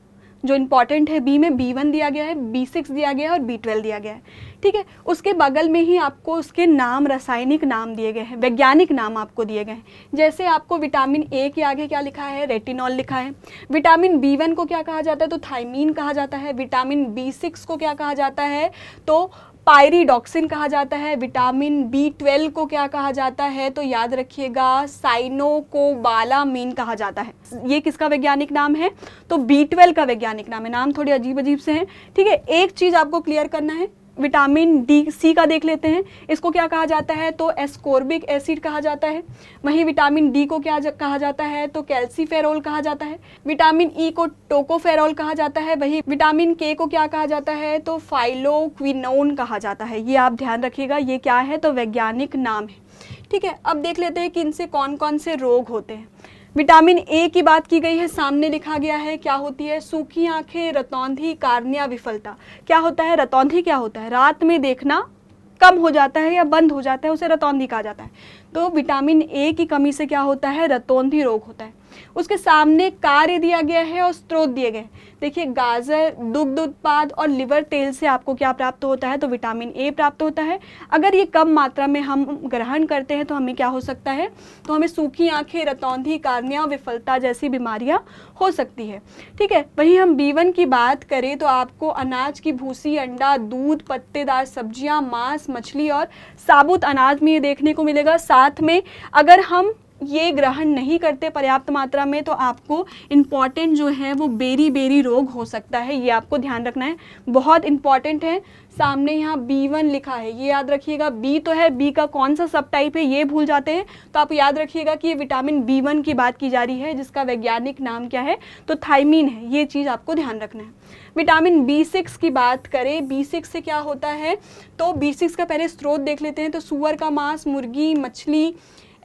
जो इंपॉर्टेंट है, बी में B1 दिया गया है, B6 दिया गया है और B12 दिया गया है। ठीक है, उसके बगल में ही आपको उसके नाम, रासायनिक नाम दिए गए हैं, वैज्ञानिक नाम आपको दिए गए हैं। जैसे आपको विटामिन ए के आगे क्या लिखा है? रेटिनॉल लिखा है। विटामिन B1 को क्या कहा जाता है? तो थायमीन कहा जाता है। विटामिन B6 को क्या कहा जाता है? तो पायरिडॉक्सिन कहा जाता है। विटामिन B12 को क्या कहा जाता है? तो याद रखिएगा, साइनोकोबालामीन कहा जाता है। ये किसका वैज्ञानिक नाम है? तो B12 का वैज्ञानिक नाम है। नाम थोड़े अजीब अजीब से हैं। ठीक है, एक चीज़ आपको क्लियर करना है, विटामिन डी सी का देख लेते हैं। इसको क्या कहा जाता है? तो एस्कोर्बिक एसिड कहा जाता है। वहीं विटामिन डी को क्या कहा जाता है? तो कैल्सीफेरोल कहा जाता है। विटामिन ई को टोकोफेरोल कहा जाता है। वहीं विटामिन के को क्या कहा जाता है? तो फाइलोक्विनोन कहा जाता है। ये आप ध्यान रखिएगा, ये क्या है? तो वैज्ञानिक नाम है। ठीक है, अब देख लेते हैं कि इनसे कौन कौन से रोग होते हैं। विटामिन ए की बात की गई है, सामने लिखा गया है। क्या होती है? सूखी आंखें, रतौंधी, कार्निया विफलता। क्या होता है? रतौंधी क्या होता है? रात में देखना कम हो जाता है या बंद हो जाता है, उसे रतौंधी कहा जाता है। तो विटामिन ए की कमी से क्या होता है? रतौंधी रोग होता है। उसके सामने कार्य दिया गया है और स्रोत दिए गए। देखिए, गाजर, दुग्ध उत्पाद और लिवर तेल से आपको क्या प्राप्त होता है? तो विटामिन ए प्राप्त होता है। अगर ये कम मात्रा में हम ग्रहण करते हैं तो हमें क्या हो सकता है? तो हमें सूखी आंखें, रतौंधी, कार्निया विफलता जैसी बीमारियां हो सकती है। ठीक है, वहीं हम B1 की बात करें तो आपको अनाज की भूसी, अंडा, दूध, पत्तेदार सब्जियां, मांस, मछली और साबुत अनाज में ये देखने को मिलेगा। साथ में अगर हम ये ग्रहण नहीं करते पर्याप्त मात्रा में तो आपको इम्पॉर्टेंट जो है वो बेरी रोग हो सकता है। ये आपको ध्यान रखना है, बहुत इंपॉर्टेंट है। सामने यहाँ B1 लिखा है, ये याद रखिएगा। B तो है, B का कौन सा सब टाइप है ये भूल जाते हैं, तो आप याद रखिएगा कि ये विटामिन B1 की बात की जा रही है, जिसका वैज्ञानिक नाम क्या है? तो थायमीन है। ये चीज़ आपको ध्यान रखना है। विटामिन B6 की बात करें, B6 से क्या होता है? तो B6 का पहले स्रोत देख लेते हैं। तो सूअर का मांस, मुर्गी, मछली,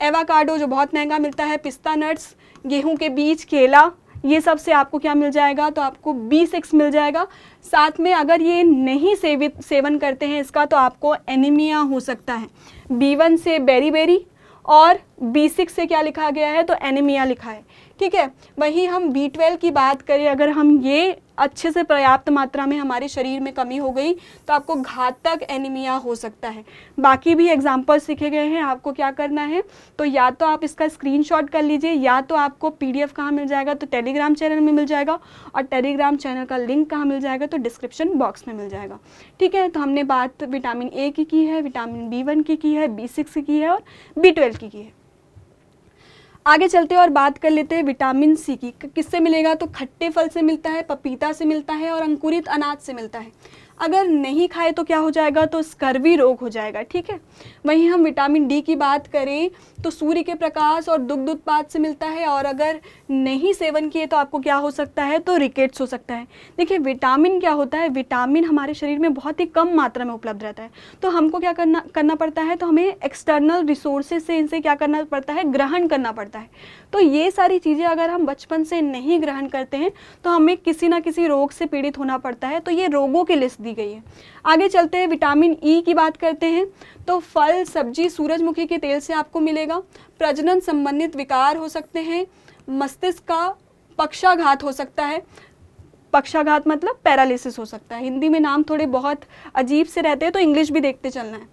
एवाकाडो जो बहुत महंगा मिलता है, पिस्ता नट्स, गेहूं के बीज, केला, ये सब से आपको क्या मिल जाएगा? तो आपको B6 मिल जाएगा। साथ में अगर ये नहीं सेवन करते हैं इसका तो आपको एनीमिया हो सकता है। B1 से बेरी और B6 से क्या लिखा गया है? तो एनीमिया लिखा है। ठीक है, वहीं हम B12 की बात करें, अगर हम ये अच्छे से पर्याप्त मात्रा में हमारे शरीर में कमी हो गई तो आपको घातक एनीमिया हो सकता है। बाकी भी एग्जाम्पल्स लिखे गए हैं, आपको क्या करना है? तो या तो आप इसका स्क्रीनशॉट कर लीजिए या तो आपको PDF कहाँ मिल जाएगा? तो टेलीग्राम चैनल में मिल जाएगा, और टेलीग्राम चैनल का लिंक कहाँ मिल जाएगा? तो डिस्क्रिप्शन बॉक्स में मिल जाएगा। ठीक है, तो हमने बात विटामिन ए की है, विटामिन B1 की है, B6 की है और B12 की है। आगे चलते हैं और बात कर लेते हैं विटामिन सी की। किससे मिलेगा? तो खट्टे फल से मिलता है, पपीता से मिलता है और अंकुरित अनाज से मिलता है। अगर नहीं खाए तो क्या हो जाएगा? तो स्कर्वी रोग हो जाएगा। ठीक है, वहीं हम विटामिन डी की बात करें तो सूर्य के प्रकाश और दुग्ध उत्पाद से मिलता है, और अगर नहीं सेवन किए तो आपको क्या हो सकता है? तो रिकेट्स हो सकता है। देखिए, विटामिन क्या होता है? विटामिन हमारे शरीर में बहुत ही कम मात्रा में उपलब्ध रहता है, तो हमको क्या करना पड़ता है? तो हमें एक्सटर्नल रिसोर्सेज से इनसे क्या करना पड़ता है? ग्रहण करना पड़ता है। तो ये सारी चीज़ें अगर हम बचपन से नहीं ग्रहण करते हैं तो हमें किसी ना किसी रोग से पीड़ित होना पड़ता है। तो ये रोगों की लिस्ट दी गई है। आगे चलते हैं, विटामिन ई की बात करते हैं। तो फल, सब्जी, सूरजमुखी के तेल से आपको मिलेगा। प्रजनन संबंधित विकार हो सकते हैं, मस्तिष्क का पक्षाघात हो सकता है। पक्षाघात मतलब पैरालिसिस हो सकता है। हिंदी में नाम थोड़े बहुत अजीब से रहते हैं तो इंग्लिश भी देखते चलना है।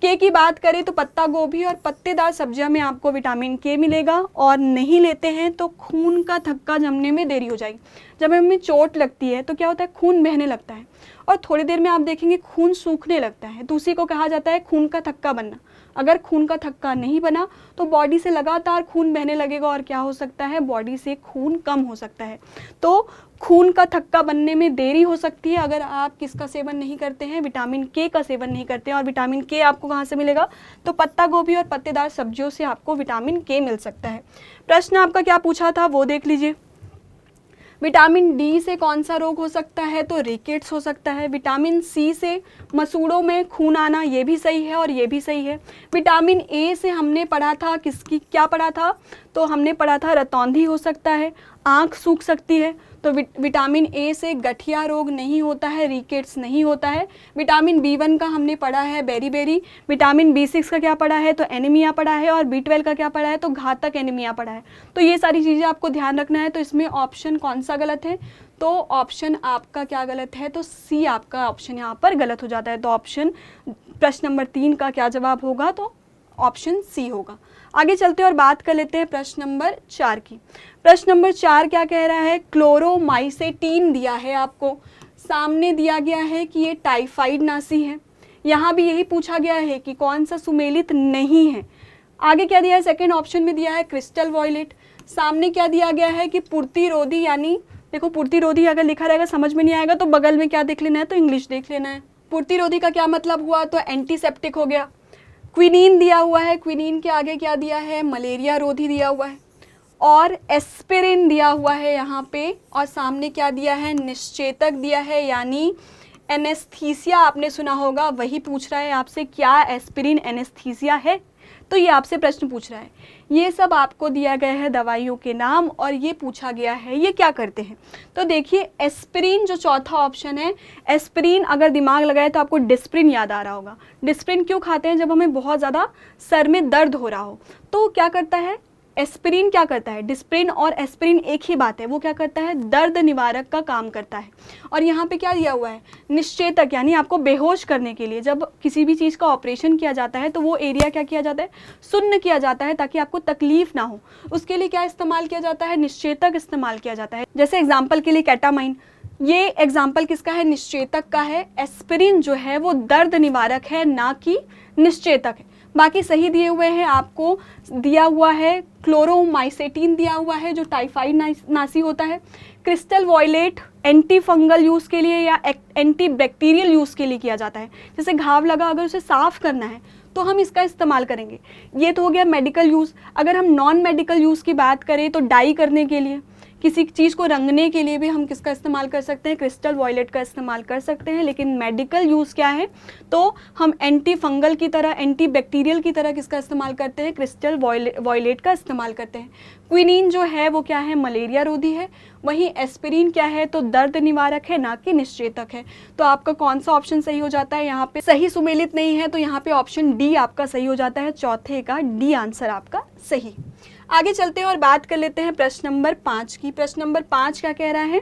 के की बात करें तो पत्ता गोभी और पत्तेदार सब्जियों में आपको विटामिन के मिलेगा, और नहीं लेते हैं तो खून का थक्का जमने में देरी हो जाएगी। जब हमें चोट लगती है तो क्या होता है? खून बहने लगता है और थोड़ी देर में आप देखेंगे खून सूखने लगता है, तो उसी को कहा जाता है खून का थक्का बनना। अगर खून का थक्का नहीं बना तो बॉडी से लगातार खून बहने लगेगा और क्या हो सकता है, बॉडी से खून कम हो सकता है। तो खून का थक्का बनने में देरी हो सकती है अगर आप किसका सेवन नहीं करते हैं, विटामिन के का सेवन नहीं करते हैं। और विटामिन के आपको कहाँ से मिलेगा, तो पत्ता गोभी और पत्तेदार सब्जियों से आपको विटामिन के मिल सकता है। प्रश्न आपका क्या पूछा था वो देख लीजिए। विटामिन डी से कौन सा रोग हो सकता है, तो रिकेट्स हो सकता है। विटामिन सी से मसूड़ों में खून आना, ये भी सही है और ये भी सही है। विटामिन ए से हमने पढ़ा था किसकी, क्या पढ़ा था, तो हमने पढ़ा था रतौंधी हो सकता है, आँख सूख सकती है। तो विटामिन ए से गठिया रोग नहीं होता है, रिकेट्स नहीं होता है। विटामिन बी1 का हमने पढ़ा है बेरी। विटामिन बी6 का क्या पढ़ा है, तो एनीमिया पढ़ा है। और बी12 का क्या पढ़ा है, तो घातक एनीमिया पढ़ा है। तो ये सारी चीज़ें आपको ध्यान रखना है। तो इसमें ऑप्शन कौन सा गलत है, तो ऑप्शन आपका क्या गलत है, तो सी आपका ऑप्शन यहाँ पर गलत हो जाता है। तो ऑप्शन प्रश्न नंबर 3 का क्या जवाब होगा, तो ऑप्शन सी होगा। आगे चलते हैं और बात कर लेते हैं प्रश्न नंबर 4 की। प्रश्न नंबर 4 क्या कह रहा है, क्लोरोमाइसेटीन दिया है आपको, सामने दिया गया है कि ये टाइफाइड नासी है। यहाँ भी यही पूछा गया है कि कौन सा सुमेलित नहीं है। आगे क्या दिया है, सेकंड ऑप्शन में दिया है क्रिस्टल वॉयलेट। सामने क्या दिया गया है कि पूर्तिरोधी, यानी देखो पूर्तिरोधी अगर लिखा रहेगा समझ में नहीं आएगा तो बगल में क्या देख लेना है, तो इंग्लिश देख लेना है। पूर्तिरोधी का क्या मतलब हुआ, तो एंटीसेप्टिक हो गया। क्विनीन दिया हुआ है, क्विनीन के आगे क्या दिया है, मलेरिया रोधी दिया हुआ है। और एस्पिरिन दिया हुआ है यहाँ पे, और सामने क्या दिया है, निश्चेतक दिया है, यानी एनेस्थीसिया आपने सुना होगा, वही पूछ रहा है आपसे, क्या एस्पिरिन एनेस्थीसिया है, तो ये आपसे प्रश्न पूछ रहा है। ये सब आपको दिया गया है दवाइयों के नाम और ये पूछा गया है ये क्या करते हैं। तो देखिए एस्पिरिन जो चौथा ऑप्शन है, एस्पिरिन अगर दिमाग लगाए तो आपको डिस्प्रिन याद आ रहा होगा। डिस्प्रिन क्यों खाते हैं, जब हमें बहुत ज़्यादा सर में दर्द हो रहा हो। तो क्या करता है एस्पिरिन, क्या करता है, डिस्प्रिन और एस्पिरिन एक ही बात है, वो क्या करता है, दर्द निवारक का काम करता है। और यहाँ पे क्या दिया हुआ है, निश्चेतक, यानी आपको बेहोश करने के लिए जब किसी भी चीज़ का ऑपरेशन किया जाता है तो वो एरिया क्या किया जाता है, सुन्न किया जाता है ताकि आपको तकलीफ ना हो। उसके लिए क्या इस्तेमाल किया जाता है, निश्चेतक इस्तेमाल किया जाता है। जैसे एग्जाम्पल के लिए कैटामाइन, ये एग्जाम्पल किसका है, निश्चेतक का है। एस्पिरिन जो है वो दर्द निवारक है, ना कि निश्चेतक है। बाकी सही दिए हुए हैं, आपको दिया हुआ है क्लोरोमाइसेटीन दिया हुआ है जो टाइफाइड नासी होता है। Crystal violet anti fungal use के लिए या एंटी बैक्टीरियल यूज़ के लिए किया जाता है। जैसे घाव लगा, अगर उसे साफ़ करना है तो हम इसका इस्तेमाल करेंगे। ये तो हो गया मेडिकल यूज़। अगर हम नॉन मेडिकल यूज़ की बात करें तो डाई करने के लिए, किसी चीज़ को रंगने के लिए भी हम किसका इस्तेमाल कर सकते हैं, क्रिस्टल वॉयलेट का इस्तेमाल कर सकते हैं। लेकिन मेडिकल यूज़ क्या है, तो हम एंटी फंगल की तरह, एंटी बैक्टीरियल की तरह किसका इस्तेमाल करते हैं, क्रिस्टल वॉयलेट का इस्तेमाल करते हैं। क्विनीन जो है वो क्या है, मलेरिया रोधी है। वहीं एस्पिरिन क्या है, तो दर्द निवारक है, ना कि निश्चेतक है। तो आपका कौन सा ऑप्शन सही हो जाता है, यहाँ पे सही सुमेलित नहीं है, तो यहाँ पे ऑप्शन डी आपका सही हो जाता है। चौथे का डी आंसर आपका सही। आगे चलते हैं और बात कर लेते हैं प्रश्न नंबर 5 की। प्रश्न नंबर 5 क्या कह रहा है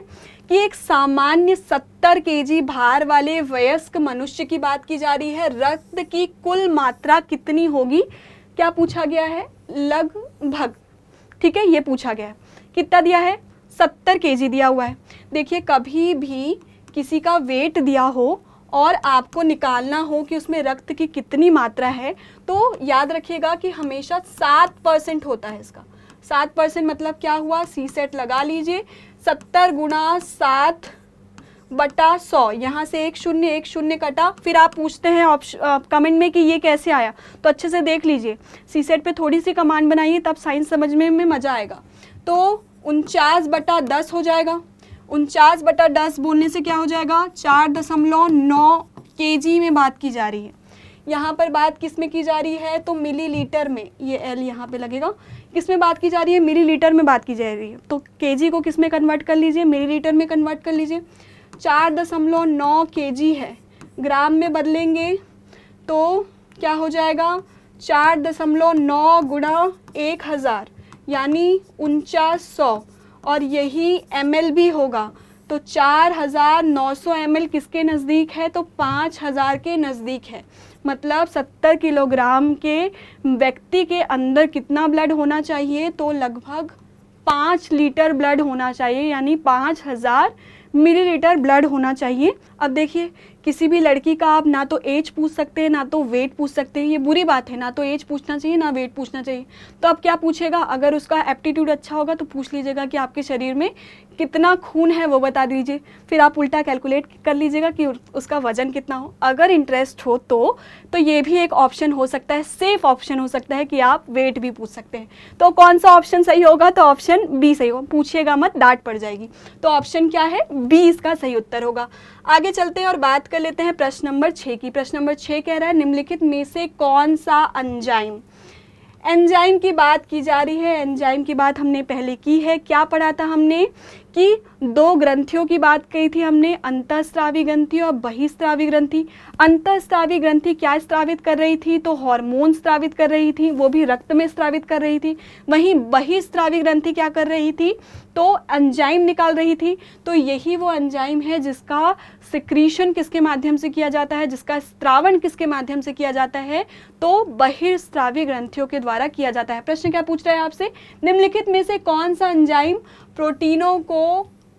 कि एक सामान्य 70 केजी भार वाले वयस्क मनुष्य की बात की जा रही है, रक्त की कुल मात्रा कितनी होगी, क्या पूछा गया है, लगभग, ठीक है, ये पूछा गया है। कितना दिया है, 70 केजी दिया हुआ है। देखिए कभी भी किसी का वेट दिया हो और आपको निकालना हो कि उसमें रक्त की कितनी मात्रा है, तो याद रखिएगा कि हमेशा 7% होता है इसका। 7% मतलब क्या हुआ, सी सेट लगा लीजिए, 70 गुणा 7/100, यहाँ से एक शून्य कटा। फिर आप पूछते हैं कमेंट में कि ये कैसे आया, तो अच्छे से देख लीजिए, सी सेट पे थोड़ी सी कमांड बनाइए, तब साइंस समझने में मज़ा आएगा। तो 49/10 हो जाएगा। 49/10 बोलने से क्या हो जाएगा, 4.9 केजी में बात की जा रही है। यहाँ पर बात किस में की जा रही है, तो मिलीलीटर में, ये एल यहाँ पे लगेगा। किस में बात की जा रही है, मिलीलीटर में बात की जा रही है। तो केजी को किस में कन्वर्ट कर लीजिए, मिलीलीटर में कन्वर्ट कर लीजिए। 4.9 केजी है, ग्राम में बदलेंगे तो क्या हो जाएगा, 4.9 गुणा 1000 यानी 4900, और यही ml भी होगा। तो 4900 ml किसके नज़दीक है, तो 5000 के नज़दीक है। मतलब 70 किलोग्राम के व्यक्ति के अंदर कितना ब्लड होना चाहिए, तो लगभग 5 लीटर ब्लड होना चाहिए, यानी 5000 मिलीलीटर ब्लड होना चाहिए। अब देखिए किसी भी लड़की का आप ना तो एज पूछ सकते हैं ना तो वेट पूछ सकते हैं, ये बुरी बात है, ना तो एज पूछना चाहिए ना वेट पूछना चाहिए। तो अब क्या पूछेगा, अगर उसका एप्टीट्यूड अच्छा होगा तो पूछ लीजिएगा कि आपके शरीर में कितना खून है वो बता दीजिए, फिर आप उल्टा कैलकुलेट कर लीजिएगा कि उसका वजन कितना हो। अगर इंटरेस्ट हो तो ये भी एक ऑप्शन हो सकता है, सेफ ऑप्शन हो सकता है कि आप वेट भी पूछ सकते हैं। तो कौन सा ऑप्शन सही होगा, तो ऑप्शन बी सही होगा, पूछिएगा मत डांट पड़ जाएगी। तो ऑप्शन क्या है, बी इसका सही उत्तर होगा। आगे चलते हैं और बात कर लेते हैं प्रश्न नंबर 6 की। प्रश्न नंबर 6 कह रहा है निम्नलिखित में से कौन सा एंजाइम, एंजाइम की बात की जा रही है। एंजाइम की बात हमने पहले की है, क्या पढ़ा था हमने कि दो ग्रंथियों की बात कही थी हमने, अंतःस्रावी ग्रंथि और बहिस्रावी ग्रंथि। अंतःस्रावी ग्रंथि क्या स्रावित कर रही थी, तो हार्मोन स्रावित कर रही थी, वो भी रक्त में स्रावित कर रही थी। वहीं बहिस्रावी ग्रंथि क्या कर रही थी, तो एंजाइम निकाल रही थी। तो यही वो एंजाइम है जिसका सिक्रीशन किसके माध्यम से किया जाता है, जिसका स्त्रावण किसके माध्यम से किया जाता है, तो बहिर्स्रावी ग्रंथियों के द्वारा किया जाता है। प्रश्न क्या पूछ रहा है आपसे, निम्नलिखित में से कौन सा एंजाइम प्रोटीनों को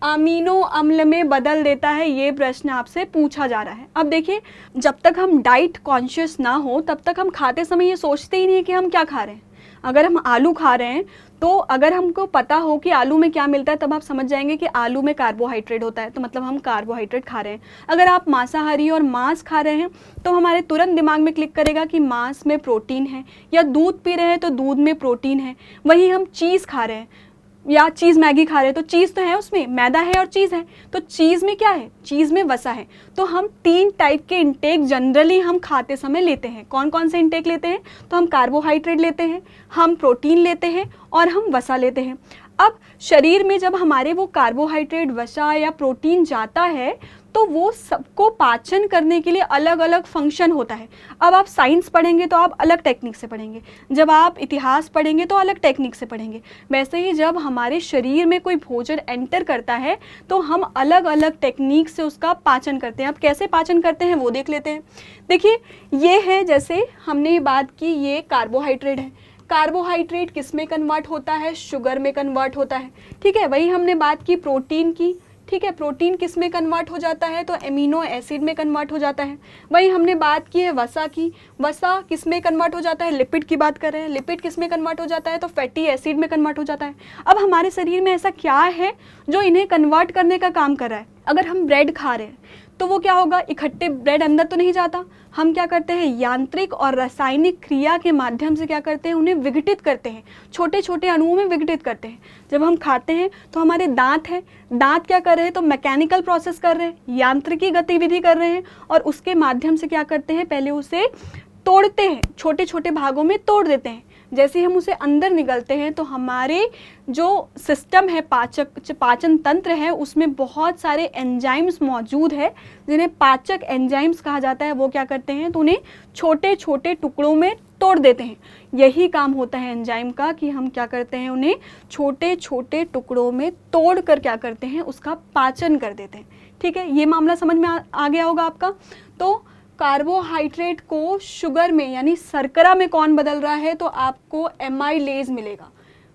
अमीनो अम्ल में बदल देता है, ये प्रश्न आपसे पूछा जा रहा है। अब देखिए, जब तक हम डाइट कॉन्शियस ना हो तब तक हम खाते समय ये सोचते ही नहीं है कि हम क्या खा रहे हैं। अगर हम आलू खा रहे हैं तो अगर हमको पता हो कि आलू में क्या मिलता है तब आप समझ जाएंगे कि आलू में कार्बोहाइड्रेट होता है, तो मतलब हम कार्बोहाइड्रेट खा रहे हैं। अगर आप मांसाहारी और मांस खा रहे हैं तो हमारे तुरंत दिमाग में क्लिक करेगा कि मांस में प्रोटीन है, या दूध पी रहे हैं तो दूध में प्रोटीन है। वहीं हम चीज़ खा रहे हैं या चीज़ मैगी खा रहे हैं तो चीज़ तो है, उसमें मैदा है और चीज़ है, तो चीज़ में क्या है, चीज़ में वसा है। तो हम 3 टाइप के इंटेक जनरली हम खाते समय लेते हैं। कौन कौन से इंटेक लेते हैं, तो हम कार्बोहाइड्रेट लेते हैं, हम प्रोटीन लेते हैं और हम वसा लेते हैं। अब शरीर में जब हमारे वो कार्बोहाइड्रेट, वसा या प्रोटीन जाता है तो वो सबको पाचन करने के लिए अलग अलग फंक्शन होता है। अब आप साइंस पढ़ेंगे तो आप अलग टेक्निक से पढ़ेंगे, जब आप इतिहास पढ़ेंगे तो अलग टेक्निक से पढ़ेंगे। वैसे ही जब हमारे शरीर में कोई भोजन एंटर करता है तो हम अलग अलग टेक्निक से उसका पाचन करते हैं। अब कैसे पाचन करते हैं वो देख लेते हैं। देखिए, ये है, जैसे हमने बात की, ये कार्बोहाइड्रेट है। कार्बोहाइड्रेट किस में कन्वर्ट होता है, शुगर में कन्वर्ट होता है, ठीक है। वही हमने बात की प्रोटीन की, ठीक है, प्रोटीन किस में कन्वर्ट हो जाता है, तो एमिनो एसिड में कन्वर्ट हो जाता है। वही हमने बात की है वसा की, वसा किस में कन्वर्ट हो जाता है, लिपिड की बात कर रहे हैं, लिपिड किस में कन्वर्ट हो जाता है, तो फैटी एसिड में कन्वर्ट हो जाता है। अब हमारे शरीर में ऐसा क्या है जो इन्हें कन्वर्ट करने का काम कर रहा है। अगर हम ब्रेड खा रहे हैं तो वो क्या होगा, इकट्ठे ब्रेड अंदर तो नहीं जाता, हम क्या करते हैं, यांत्रिक और रासायनिक क्रिया के माध्यम से क्या करते हैं, उन्हें विघटित करते हैं, छोटे छोटे अणुओं में विघटित करते हैं। जब हम खाते हैं तो हमारे दांत हैं, दांत क्या कर रहे हैं, तो मैकेनिकल प्रोसेस कर रहे हैं, यांत्रिकी गतिविधि कर रहे हैं, और उसके माध्यम से क्या करते हैं, पहले उसे तोड़ते हैं, छोटे छोटे भागों में तोड़ देते हैं। जैसे ही हम उसे अंदर निगलते हैं तो हमारे जो सिस्टम है, पाचन तंत्र है, उसमें बहुत सारे एंजाइम्स मौजूद है जिन्हें पाचक एंजाइम्स कहा जाता है। वो क्या करते हैं, तो उन्हें छोटे छोटे टुकड़ों में तोड़ देते हैं। यही काम होता है एंजाइम का कि हम क्या करते हैं, उन्हें छोटे छोटे टुकड़ों में तोड़ कर क्या करते हैं, उसका पाचन कर देते हैं। ठीक है, ये मामला समझ में आ गया होगा आपका। तो कार्बोहाइड्रेट को शुगर में यानी शर्करा में कौन बदल रहा है, तो आपको एमाइलेज मिलेगा,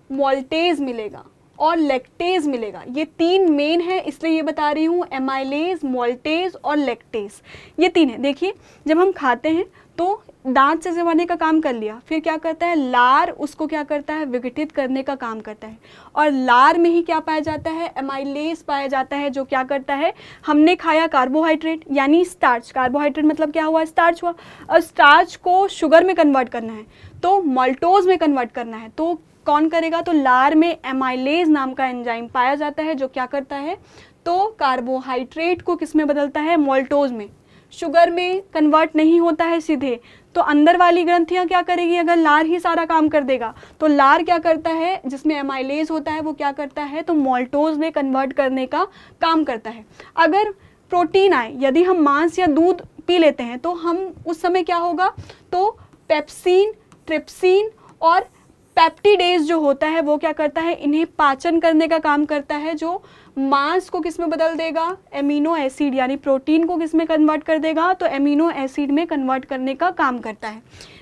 मोल्टेज मिलेगा और लैक्टेज मिलेगा। ये 3 मेन है, इसलिए ये बता रही हूँ, एमाइलेज, मोल्टेज और लैक्टेज, ये 3 है। देखिए, जब हम खाते हैं तो दांत से चबाने का काम कर लिया, फिर क्या करता है, लार उसको क्या करता है, विघटित करने का काम करता है, और लार में ही क्या पाया जाता है, एमाइलेज पाया जाता है, जो क्या करता है, हमने खाया कार्बोहाइड्रेट यानी स्टार्च, कार्बोहाइड्रेट मतलब क्या हुआ, स्टार्च हुआ, और स्टार्च को शुगर में कन्वर्ट करना है तो मल्टोज में कन्वर्ट करना है, तो कौन करेगा, तो लार में एमाइलेज नाम का एंजाइम पाया जाता है, जो क्या करता है, तो कार्बोहाइड्रेट को किस में बदलता है, मोल्टोज में। शुगर में कन्वर्ट नहीं होता है सीधे, तो अंदर वाली ग्रंथियां क्या करेगी, अगर लार ही सारा काम कर देगा तो लार क्या करता है, जिसमें एमाइलेज होता है, वो क्या करता है, तो मोल्टोज में कन्वर्ट करने का काम करता है। अगर प्रोटीन आए, यदि हम मांस या दूध पी लेते हैं तो हम उस समय क्या होगा, तो पेप्सिन, ट्रिप्सिन और पेप्टिडेज जो होता है वो क्या करता है, इन्हें पाचन करने का काम करता है, जो मास को किस में बदल देगा, एमिनो एसिड, यानी प्रोटीन को किस में कन्वर्ट कर देगा, तो एमिनो एसिड में कन्वर्ट करने का काम करता है।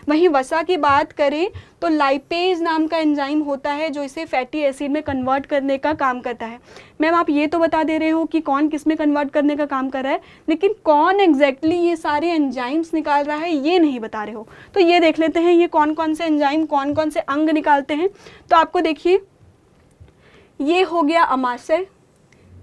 वहीं वसा की बात करें तो लाइपेज नाम का एंजाइम होता है जो इसे फैटी एसिड में कन्वर्ट करने का काम करता है। मैम आप ये तो बता दे रहे हो कि कौन किस में कन्वर्ट करने का काम कर रहा है, लेकिन कौन एग्जैक्टली ये सारे एंजाइम्स निकाल रहा है ये नहीं बता रहे हो। तो ये देख लेते हैं ये कौन कौन से एंजाइम कौन कौन से अंग निकालते हैं। तो आपको देखिए ये हो गया अमाशय,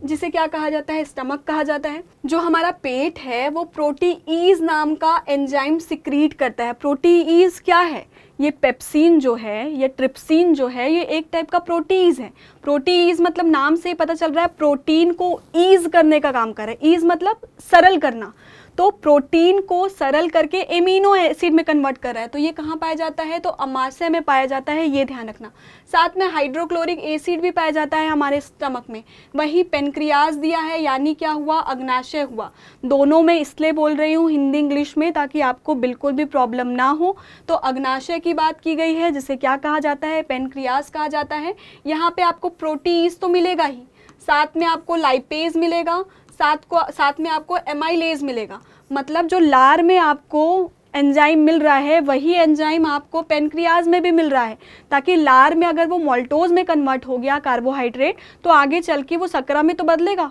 जिसे क्या कहा जाता है, स्टमक कहा जाता है। जो हमारा पेट है वो प्रोटीईज नाम का एंजाइम सिक्रीट करता है। प्रोटीईज क्या है, ये पेप्सिन जो है, ये ट्रिप्सिन जो है, ये एक टाइप का प्रोटीज है। प्रोटीज मतलब नाम से ही पता चल रहा है प्रोटीन को ईज करने का काम कर रहा है। ईज मतलब सरल करना, तो प्रोटीन को सरल करके एमिनो एसिड में कन्वर्ट कर रहा है। तो ये कहाँ पाया जाता है, तो अमाशय में पाया जाता है, ये ध्यान रखना। साथ में हाइड्रोक्लोरिक एसिड भी पाया जाता है हमारे स्टमक में। वही पेनक्रियाज दिया है, यानी क्या हुआ, अग्नाशय हुआ। दोनों में इसलिए बोल रही हूँ हिंदी इंग्लिश में ताकि आपको बिल्कुल भी प्रॉब्लम ना हो। तो अग्नाशय की बात की गई है जिसे क्या कहा जाता है, पेनक्रियाज कहा जाता है। यहाँ पे आपको प्रोटीज तो मिलेगा ही, साथ में आपको लाइपेज मिलेगा, साथ में आपको एमाइलेज मिलेगा। मतलब जो लार में आपको एंजाइम मिल रहा है वही एंजाइम आपको पेनक्रियाज में भी मिल रहा है, ताकि लार में अगर वो मोल्टोज में कन्वर्ट हो गया कार्बोहाइड्रेट तो आगे चल के वो सकरा में तो बदलेगा,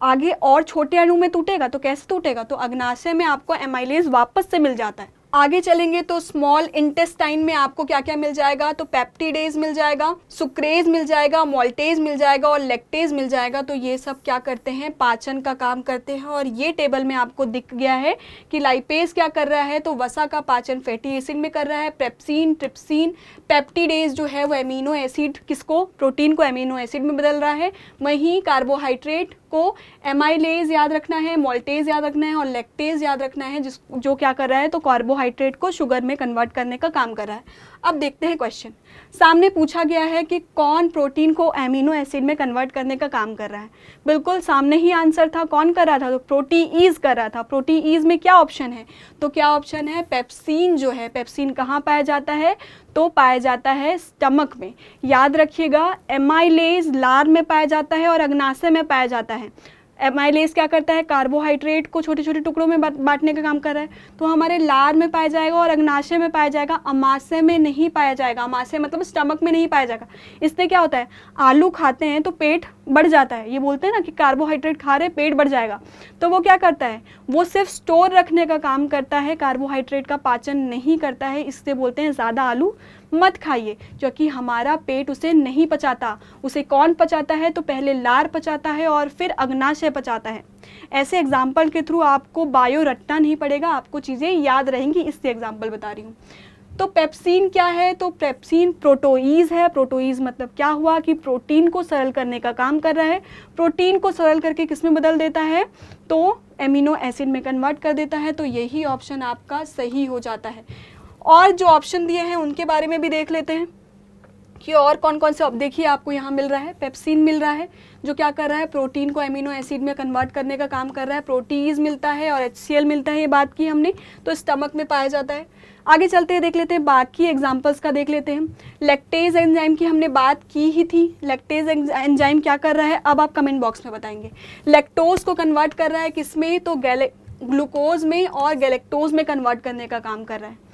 आगे और छोटे अणु में टूटेगा। तो कैसे टूटेगा, तो अग्नाशय में आपको एमाइलेज वापस से मिल जाता है। आगे चलेंगे तो स्मॉल इंटेस्टाइन में आपको क्या क्या मिल जाएगा, तो पेप्टिडेज मिल जाएगा, सुक्रेज मिल जाएगा, मोल्टेज मिल जाएगा और लैक्टेज मिल जाएगा। तो ये सब क्या करते हैं, पाचन का काम करते हैं। और ये टेबल में आपको दिख गया है कि लाइपेज क्या कर रहा है, तो वसा का पाचन फैटी एसिड में कर रहा है। पेप्सिन, ट्रिप्सिन, पेप्टिडेज जो है वो एमिनो एसिड किसको, प्रोटीन को एमिनो एसिड में बदल रहा है। वहीं कार्बोहाइड्रेट को एमाइलेज याद रखना है, मोल्टेज याद रखना है और लैक्टेज याद रखना है, जो क्या कर रहा है, तो कार्बोहाइड्रेट को शुगर में कन्वर्ट करने का काम कर रहा है। अब देखते हैं क्वेश्चन। सामने पूछा गया है कि कौन प्रोटीन को एमिनो एसिड में कन्वर्ट करने का काम कर रहा है। बिल्कुल सामने ही आंसर था, कौन कर रहा था, तो प्रोटीईज कर रहा था। प्रोटीईज में क्या ऑप्शन है, तो क्या ऑप्शन है, पेप्सिन जो है। पेप्सिन कहाँ पाया जाता है, तो पाया जाता है स्टमक में। याद रखिएगा एमाइलेज लार में पाया जाता है और अग्नाशय में पाया जाता है। एमाइलेज क्या करता है, कार्बोहाइड्रेट को छोटे छोटे टुकड़ों में बांटने का काम कर रहा है। तो हमारे लार में पाया जाएगा और अग्नाशय में पाया जाएगा, अमाशय में नहीं पाया जाएगा। अमाशय मतलब स्टमक में नहीं पाया जाएगा। इससे क्या होता है, आलू खाते हैं तो पेट बढ़ जाता है, ये बोलते हैं ना कि कार्बोहाइड्रेट खा रहे पेट बढ़ जाएगा। तो वो क्या करता है, वो सिर्फ स्टोर रखने का काम करता है, कार्बोहाइड्रेट का पाचन नहीं करता है। इससे बोलते हैं ज़्यादा आलू मत खाइए, क्योंकि हमारा पेट उसे नहीं पचाता। उसे कौन पचाता है, तो पहले लार पचाता है और फिर अग्नाशय पचाता है। ऐसे एग्जाम्पल के थ्रू आपको बायो रटना नहीं पड़ेगा, आपको चीज़ें याद रहेंगी, इससे एग्जाम्पल बता रही हूँ। तो पेप्सिन क्या है, तो पेप्सिन प्रोटोईज है। प्रोटोईज मतलब क्या हुआ कि प्रोटीन को सरल करने का काम कर रहा है। प्रोटीन को सरल करके किस में बदल देता है, तो एमिनो एसिड में कन्वर्ट कर देता है। तो यही ऑप्शन आपका सही हो जाता है। और जो ऑप्शन दिए हैं उनके बारे में भी देख लेते हैं कि और कौन कौन से। अब देखिए आपको यहाँ मिल रहा है पेप्सिन मिल रहा है, जो क्या कर रहा है, प्रोटीन को एमिनो एसिड में कन्वर्ट करने का काम कर रहा है। प्रोटीज मिलता है और HCl मिलता है, ये बात की हमने, तो स्टमक में पाया जाता है। आगे चलते हैं, देख लेते हैं बाकी एग्जाम्पल्स का देख लेते हैं। लैक्टेज एंजाइम की हमने बात की ही थी। लैक्टेज एंजाइम क्या कर रहा है, अब आप कमेंट बॉक्स में बताएंगे। लैक्टोज को कन्वर्ट कर रहा है किसमें, तो ग्लूकोज में और गैलेक्टोज में कन्वर्ट करने का काम कर रहा है।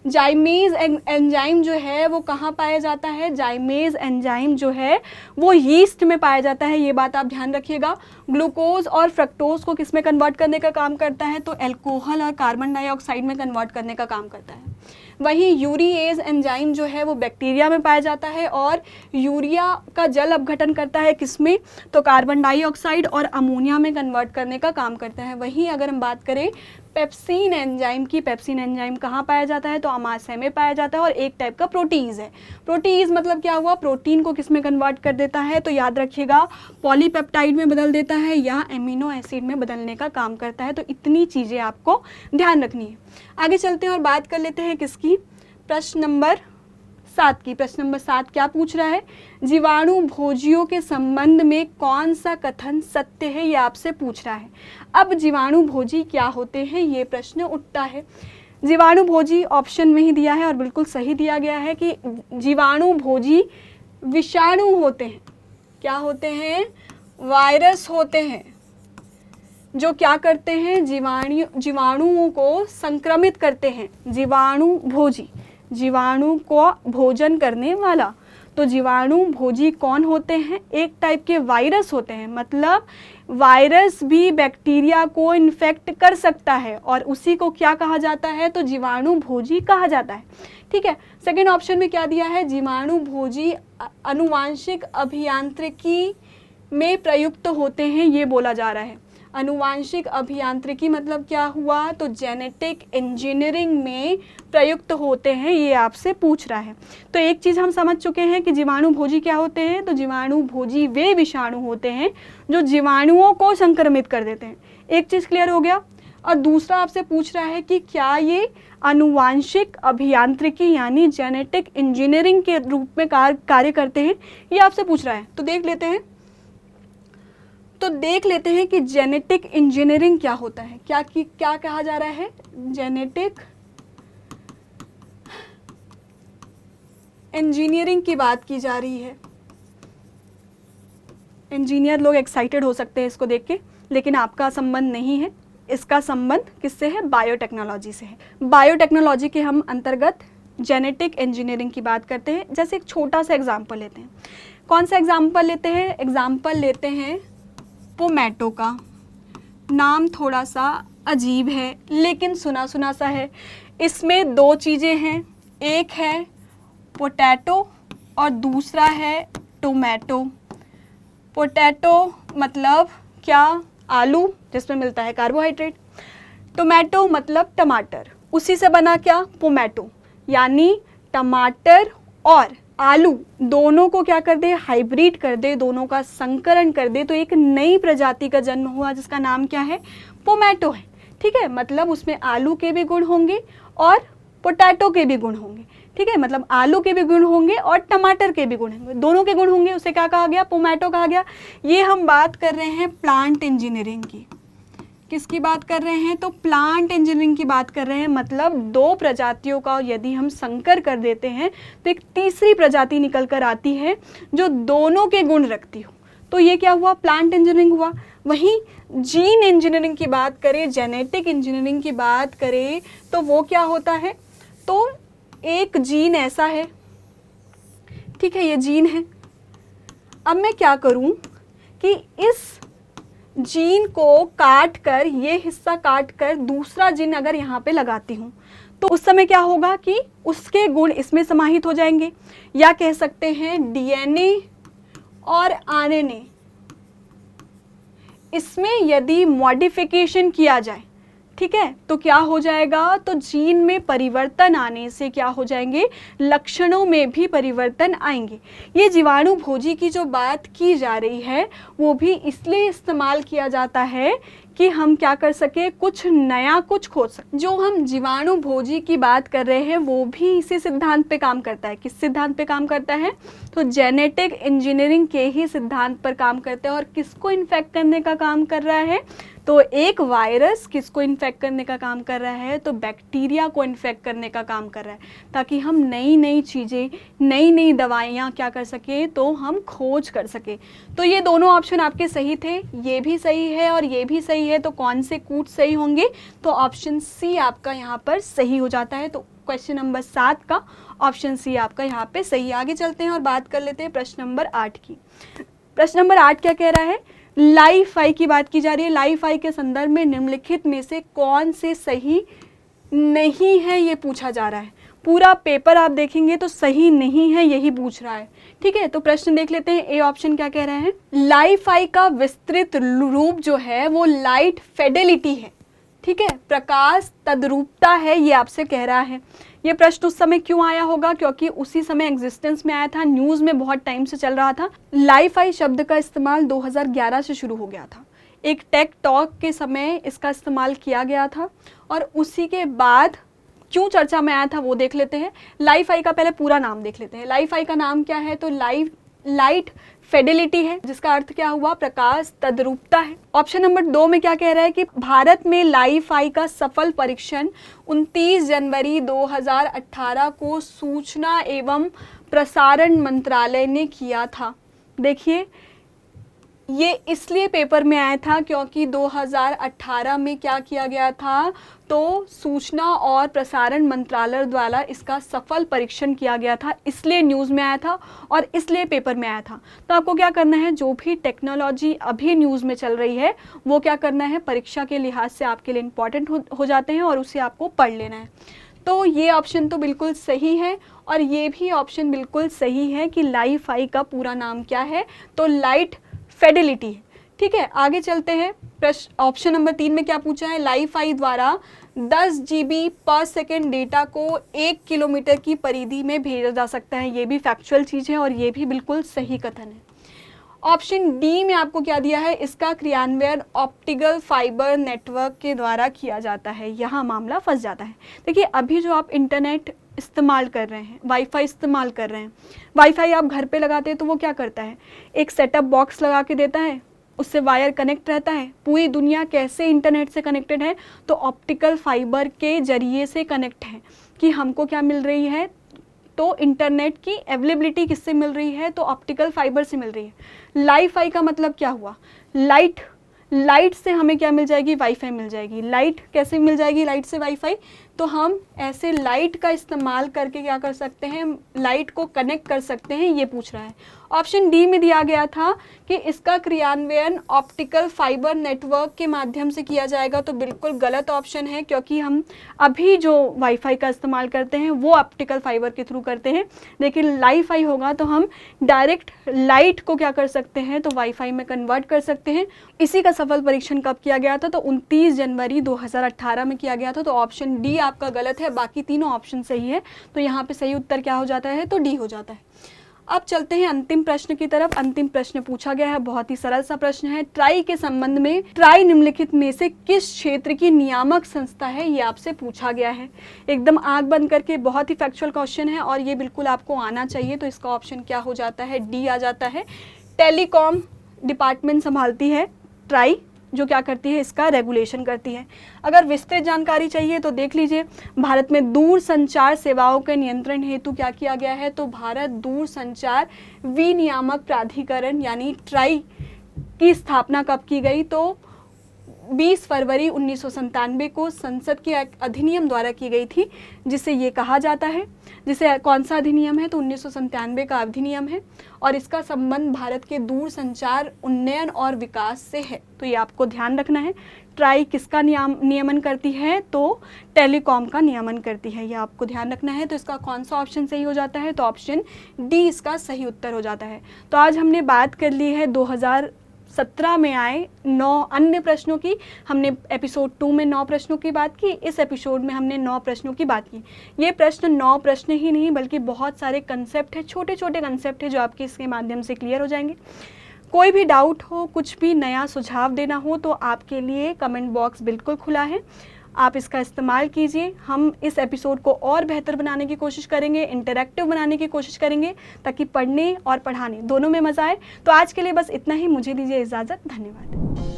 जाइमेज एंजाइम जो है वो कहाँ पाया जाता है, जाइमेज एंजाइम जो है वो यीस्ट में पाया जाता है, ये बात आप ध्यान रखिएगा। ग्लूकोज और फ्रक्टोज को किस में कन्वर्ट करने का काम करता है, तो एल्कोहल और कार्बन डाइऑक्साइड में कन्वर्ट करने का काम करता है। वहीं यूरिएज एंजाइम जो है वो बैक्टीरिया में पाया जाता है और यूरिया का जल अपघटन करता है किसमें, तो कार्बन डाइऑक्साइड और अमोनिया में कन्वर्ट करने का काम करता है। वहीं अगर हम बात करें पेप्सिन एंजाइम की, पेप्सिन एंजाइम कहाँ पाया जाता है, तो अमाशय में पाया जाता है और एक टाइप का प्रोटीज है। प्रोटीज मतलब क्या हुआ, प्रोटीन को किस में कन्वर्ट कर देता है, तो याद रखिएगा पॉलीपेप्टाइड में बदल देता है या एमिनो एसिड में बदलने का काम करता है। तो इतनी चीज़ें आपको ध्यान रखनी है। आगे चलते हैं और बात कर लेते हैं किसकी, प्रश्न नंबर 7 की। प्रश्न नंबर 7 क्या पूछ रहा है, जीवाणु भोजियों के संबंध में कौन सा कथन सत्य है, ये आपसे पूछ रहा है। अब जीवाणु भोजी क्या होते हैं, ये प्रश्न उठता है। जीवाणु भोजी ऑप्शन में ही दिया है और बिल्कुल सही दिया गया है कि जीवाणु भोजी विषाणु होते हैं। क्या होते हैं, वायरस होते हैं जो क्या करते हैं, जीवाणुओं को संक्रमित करते हैं, जीवाणु भोजी, जीवाणु को भोजन करने वाला। तो जीवाणु भोजी कौन होते हैं, एक टाइप के वायरस होते हैं, मतलब वायरस भी बैक्टीरिया को इन्फेक्ट कर सकता है और उसी को क्या कहा जाता है, तो जीवाणु भोजी कहा जाता है। ठीक है, सेकेंड ऑप्शन में क्या दिया है, जीवाणु भोजी आनुवांशिक अभियांत्रिकी में प्रयुक्त होते हैं, ये बोला जा रहा है। आनुवांशिक अभियांत्रिकी मतलब क्या हुआ, तो जेनेटिक इंजीनियरिंग में प्रयुक्त होते हैं, ये आपसे पूछ रहा है। तो एक चीज़ हम समझ चुके हैं कि जीवाणु भोजी क्या होते हैं, तो जीवाणु भोजी वे विषाणु होते हैं जो जीवाणुओं को संक्रमित कर देते हैं। एक चीज़ क्लियर हो गया। और दूसरा आपसे पूछ रहा है कि क्या ये आनुवांशिक अभियांत्रिकी यानी जेनेटिक इंजीनियरिंग के रूप में कार्य करते हैं, ये आपसे पूछ रहा है। तो देख लेते हैं कि जेनेटिक इंजीनियरिंग क्या होता है, क्या कहा जा रहा है, जेनेटिक इंजीनियरिंग की बात की जा रही है। इंजीनियर लोग एक्साइटेड हो सकते हैं इसको देख के, लेकिन आपका संबंध नहीं है, इसका संबंध किससे है, बायोटेक्नोलॉजी से है। बायोटेक्नोलॉजी के हम अंतर्गत जेनेटिक इंजीनियरिंग की बात करते हैं। जैसे एक छोटा सा एग्जाम्पल लेते हैं, कौन सा एग्जाम्पल लेते हैं, एग्जाम्पल लेते हैं पोमैटो का। नाम थोड़ा सा अजीब है लेकिन सुना सुना सा है। इसमें दो चीज़ें हैं, एक है पोटैटो और दूसरा है टोमेटो। पोटैटो मतलब क्या, आलू जिसमें मिलता है कार्बोहाइड्रेट। टोमेटो मतलब टमाटर, उसी से बना क्या, पोमैटो, यानी टमाटर और आलू दोनों को क्या कर दे, हाइब्रिड कर दे, दोनों का संकरण कर दे, तो एक नई प्रजाति का जन्म हुआ जिसका नाम क्या है, पोमैटो है। ठीक है, मतलब उसमें आलू के भी गुण होंगे और पोटैटो के भी गुण होंगे। ठीक है, मतलब आलू के भी गुण होंगे और टमाटर के भी गुण होंगे, दोनों के गुण होंगे, उसे क्या कहा गया, पोमैटो कहा गया। ये हम बात कर रहे हैं प्लांट इंजीनियरिंग की। किसकी बात कर रहे हैं, तो प्लांट इंजीनियरिंग की बात कर रहे हैं। मतलब दो प्रजातियों का यदि हम संकर कर देते हैं तो एक तीसरी प्रजाति निकल कर आती है जो दोनों के गुण रखती हो, तो ये क्या हुआ, प्लांट इंजीनियरिंग हुआ। वहीं जीन इंजीनियरिंग की बात करें, जेनेटिक इंजीनियरिंग की बात करें, तो वो क्या होता है, तो एक जीन ऐसा है, ठीक है, ये जीन है। अब मैं क्या करूं कि इस जीन को काट कर, ये हिस्सा काट कर दूसरा जीन अगर यहाँ पे लगाती हूँ तो उस समय क्या होगा कि उसके गुण इसमें समाहित हो जाएंगे, या कह सकते हैं डीएनए और आरएनए, इसमें यदि मॉडिफिकेशन किया जाए, ठीक है, तो क्या हो जाएगा, तो जीन में परिवर्तन आने से क्या हो जाएंगे, लक्षणों में भी परिवर्तन आएंगे। ये जीवाणु भोजी की जो बात की जा रही है वो भी इसलिए इस्तेमाल किया जाता है कि हम क्या कर सके, कुछ नया कुछ खोज सके। जो हम जीवाणु भोजी की बात कर रहे हैं वो भी इसी सिद्धांत पे काम करता है। किस सिद्धांत पे काम करता है, तो जेनेटिक इंजीनियरिंग के ही सिद्धांत पर काम करता है। और किसको इन्फेक्ट करने का काम कर रहा है, तो एक वायरस किसको इन्फेक्ट करने का काम कर रहा है, तो बैक्टीरिया को इन्फेक्ट करने का काम कर रहा है, ताकि हम नई नई चीज़ें, नई नई दवाइयाँ क्या कर सके, तो हम खोज कर सके। तो ये दोनों ऑप्शन आपके सही थे, ये भी सही है और ये भी सही है, तो कौन से कूट सही होंगे, तो ऑप्शन सी आपका यहाँ पर सही हो जाता है। तो क्वेश्चन नंबर 7 का ऑप्शन सी आपका यहाँ पे सही। आगे चलते हैं और बात कर लेते हैं प्रश्न नंबर 8 की। प्रश्न नंबर 8 क्या कह रहा है, लाइफ आई की बात की जा रही है। लाइफ आई के संदर्भ में निम्नलिखित में से कौन से सही नहीं है ये पूछा जा रहा है। पूरा पेपर आप देखेंगे तो सही नहीं है यही पूछ रहा है। ठीक है, तो प्रश्न देख लेते हैं। ए ऑप्शन क्या कह रहे हैं, लाइफ आई का विस्तृत रूप जो है वो लाइट फिडेलिटी है। ठीक है, प्रकाश तद्रूपता है, ये आपसे कह रहा है। ये प्रश्न उस समय क्यों आया होगा, क्योंकि उसी समय एग्जिस्टेंस में आया था, न्यूज़ में बहुत टाइम से चल रहा था। लाइफ आई शब्द का इस्तेमाल 2011 से शुरू हो गया था। एक टेक टॉक के समय इसका इस्तेमाल किया गया था और उसी के बाद क्यों चर्चा में आया था वो देख लेते हैं। लाइफ आई का पहले पूरा नाम देख लेते हैं। लाइफ आई का नाम क्या है, तो लाइट फिडेलिटी है, जिसका अर्थ क्या हुआ, प्रकाश तद्रूपता है। ऑप्शन नंबर 2 में क्या कह रहा है कि भारत में लाइफ आई का सफल परीक्षण 29 जनवरी 2018 को सूचना एवं प्रसारण मंत्रालय ने किया था। देखिए ये इसलिए पेपर में आया था क्योंकि 2018 में क्या किया गया था, तो सूचना और प्रसारण मंत्रालय द्वारा इसका सफल परीक्षण किया गया था, इसलिए न्यूज़ में आया था और इसलिए पेपर में आया था। तो आपको क्या करना है, जो भी टेक्नोलॉजी अभी न्यूज़ में चल रही है वो क्या करना है, परीक्षा के लिहाज से आपके लिए इम्पॉर्टेंट हो जाते हैं और उसे आपको पढ़ लेना है। तो ये ऑप्शन तो बिल्कुल सही है और ये भी ऑप्शन बिल्कुल सही है कि लाईफाई का पूरा नाम क्या है, तो लाइट फिडेलिटी है। ठीक है, आगे चलते हैं। प्रश्न ऑप्शन नंबर 3 में क्या पूछा है, लाईफाई द्वारा 10 GB पर सेकेंड डेटा को 1 किलोमीटर की परिधि में भेजा जा सकता है। ये भी फैक्चुअल चीज़ है और ये भी बिल्कुल सही कथन है। ऑप्शन डी में आपको क्या दिया है, इसका क्रियान्वयन ऑप्टिकल फाइबर नेटवर्क के द्वारा किया जाता है। यहाँ मामला फंस जाता है। देखिए, अभी जो आप इंटरनेट इस्तेमाल कर रहे हैं, वाईफाई इस्तेमाल कर रहे हैं, वाईफाई आप घर पे लगाते हैं तो वो क्या करता है, एक सेटअप बॉक्स लगा के देता है, उससे वायर कनेक्ट रहता है। पूरी दुनिया कैसे इंटरनेट से कनेक्टेड है, तो ऑप्टिकल फाइबर के जरिए से कनेक्ट है। कि हमको क्या मिल रही है, तो इंटरनेट की अवेलेबिलिटी किससे मिल रही है, तो ऑप्टिकल फाइबर से मिल रही है। लाईफाई का मतलब क्या हुआ, लाइट से हमें क्या मिल जाएगी, वाईफाई मिल जाएगी। लाइट कैसे मिल जाएगी, लाइट से वाईफाई, तो हम ऐसे लाइट का इस्तेमाल करके क्या कर सकते हैं, लाइट को कनेक्ट कर सकते हैं, ये पूछ रहा है। ऑप्शन डी में दिया गया था कि इसका क्रियान्वयन ऑप्टिकल फाइबर नेटवर्क के माध्यम से किया जाएगा, तो बिल्कुल गलत ऑप्शन है, क्योंकि हम अभी जो वाईफाई का इस्तेमाल करते हैं वो ऑप्टिकल फाइबर के थ्रू करते हैं, लेकिन लाईफाई होगा तो हम डायरेक्ट लाइट को क्या कर सकते हैं, तो वाईफाई में कन्वर्ट कर सकते हैं। इसी का सफल परीक्षण कब किया गया था, तो 29 जनवरी 2018 में किया गया था। तो ऑप्शन डी आपका गलत है, बाकी तीनों ऑप्शन सही है। तो यहाँ पे सही उत्तर क्या हो जाता है, तो डी हो जाता है। अब चलते हैं अंतिम प्रश्न की तरफ। अंतिम प्रश्न पूछा गया है, बहुत ही सरल सा प्रश्न है। ट्राई के संबंध में, ट्राई निम्नलिखित में से किस क्षेत्र की नियामक संस्था है, ये आपसे पूछा गया है। एकदम आंख बंद करके, बहुत ही फैक्चुअल क्वेश्चन है और ये बिल्कुल आपको आना चाहिए। तो इसका ऑप्शन क्या हो जाता है, डी आ जाता है। टेलीकॉम डिपार्टमेंट संभालती है ट्राई, जो क्या करती है, इसका रेगुलेशन करती है। अगर विस्तृत जानकारी चाहिए तो देख लीजिए, भारत में दूर संचार सेवाओं के नियंत्रण हेतु क्या किया गया है, तो भारत दूर संचार विनियामक प्राधिकरण यानी ट्राई की स्थापना कब की गई, तो 20 फरवरी 1997 को संसद के अधिनियम द्वारा की गई थी, जिसे ये कहा जाता है, जिसे कौन सा अधिनियम है, तो 1997 का अधिनियम है और इसका संबंध भारत के दूर संचार उन्नयन और विकास से है। तो ये आपको ध्यान रखना है। ट्राई किसका नियमन करती है, तो टेलीकॉम का नियमन करती है, ये आपको ध्यान रखना है। तो इसका कौन सा ऑप्शन सही हो जाता है, तो ऑप्शन डी इसका सही उत्तर हो जाता है। तो आज हमने बात कर ली है 2017 में आए 9 अन्य प्रश्नों की। हमने एपिसोड 2 में 9 प्रश्नों की बात की, इस एपिसोड में हमने 9 प्रश्नों की बात की। ये प्रश्न 9 प्रश्न ही नहीं बल्कि बहुत सारे कंसेप्ट है, छोटे छोटे कंसेप्ट है जो आपके इसके माध्यम से क्लियर हो जाएंगे। कोई भी डाउट हो, कुछ भी नया सुझाव देना हो तो आपके लिए कमेंट बॉक्स बिल्कुल खुला है, आप इसका इस्तेमाल कीजिए। हम इस एपिसोड को और बेहतर बनाने की कोशिश करेंगे, इंटरैक्टिव बनाने की कोशिश करेंगे, ताकि पढ़ने और पढ़ाने दोनों में मज़ा आए। तो आज के लिए बस इतना ही, मुझे दीजिए इजाज़त, धन्यवाद।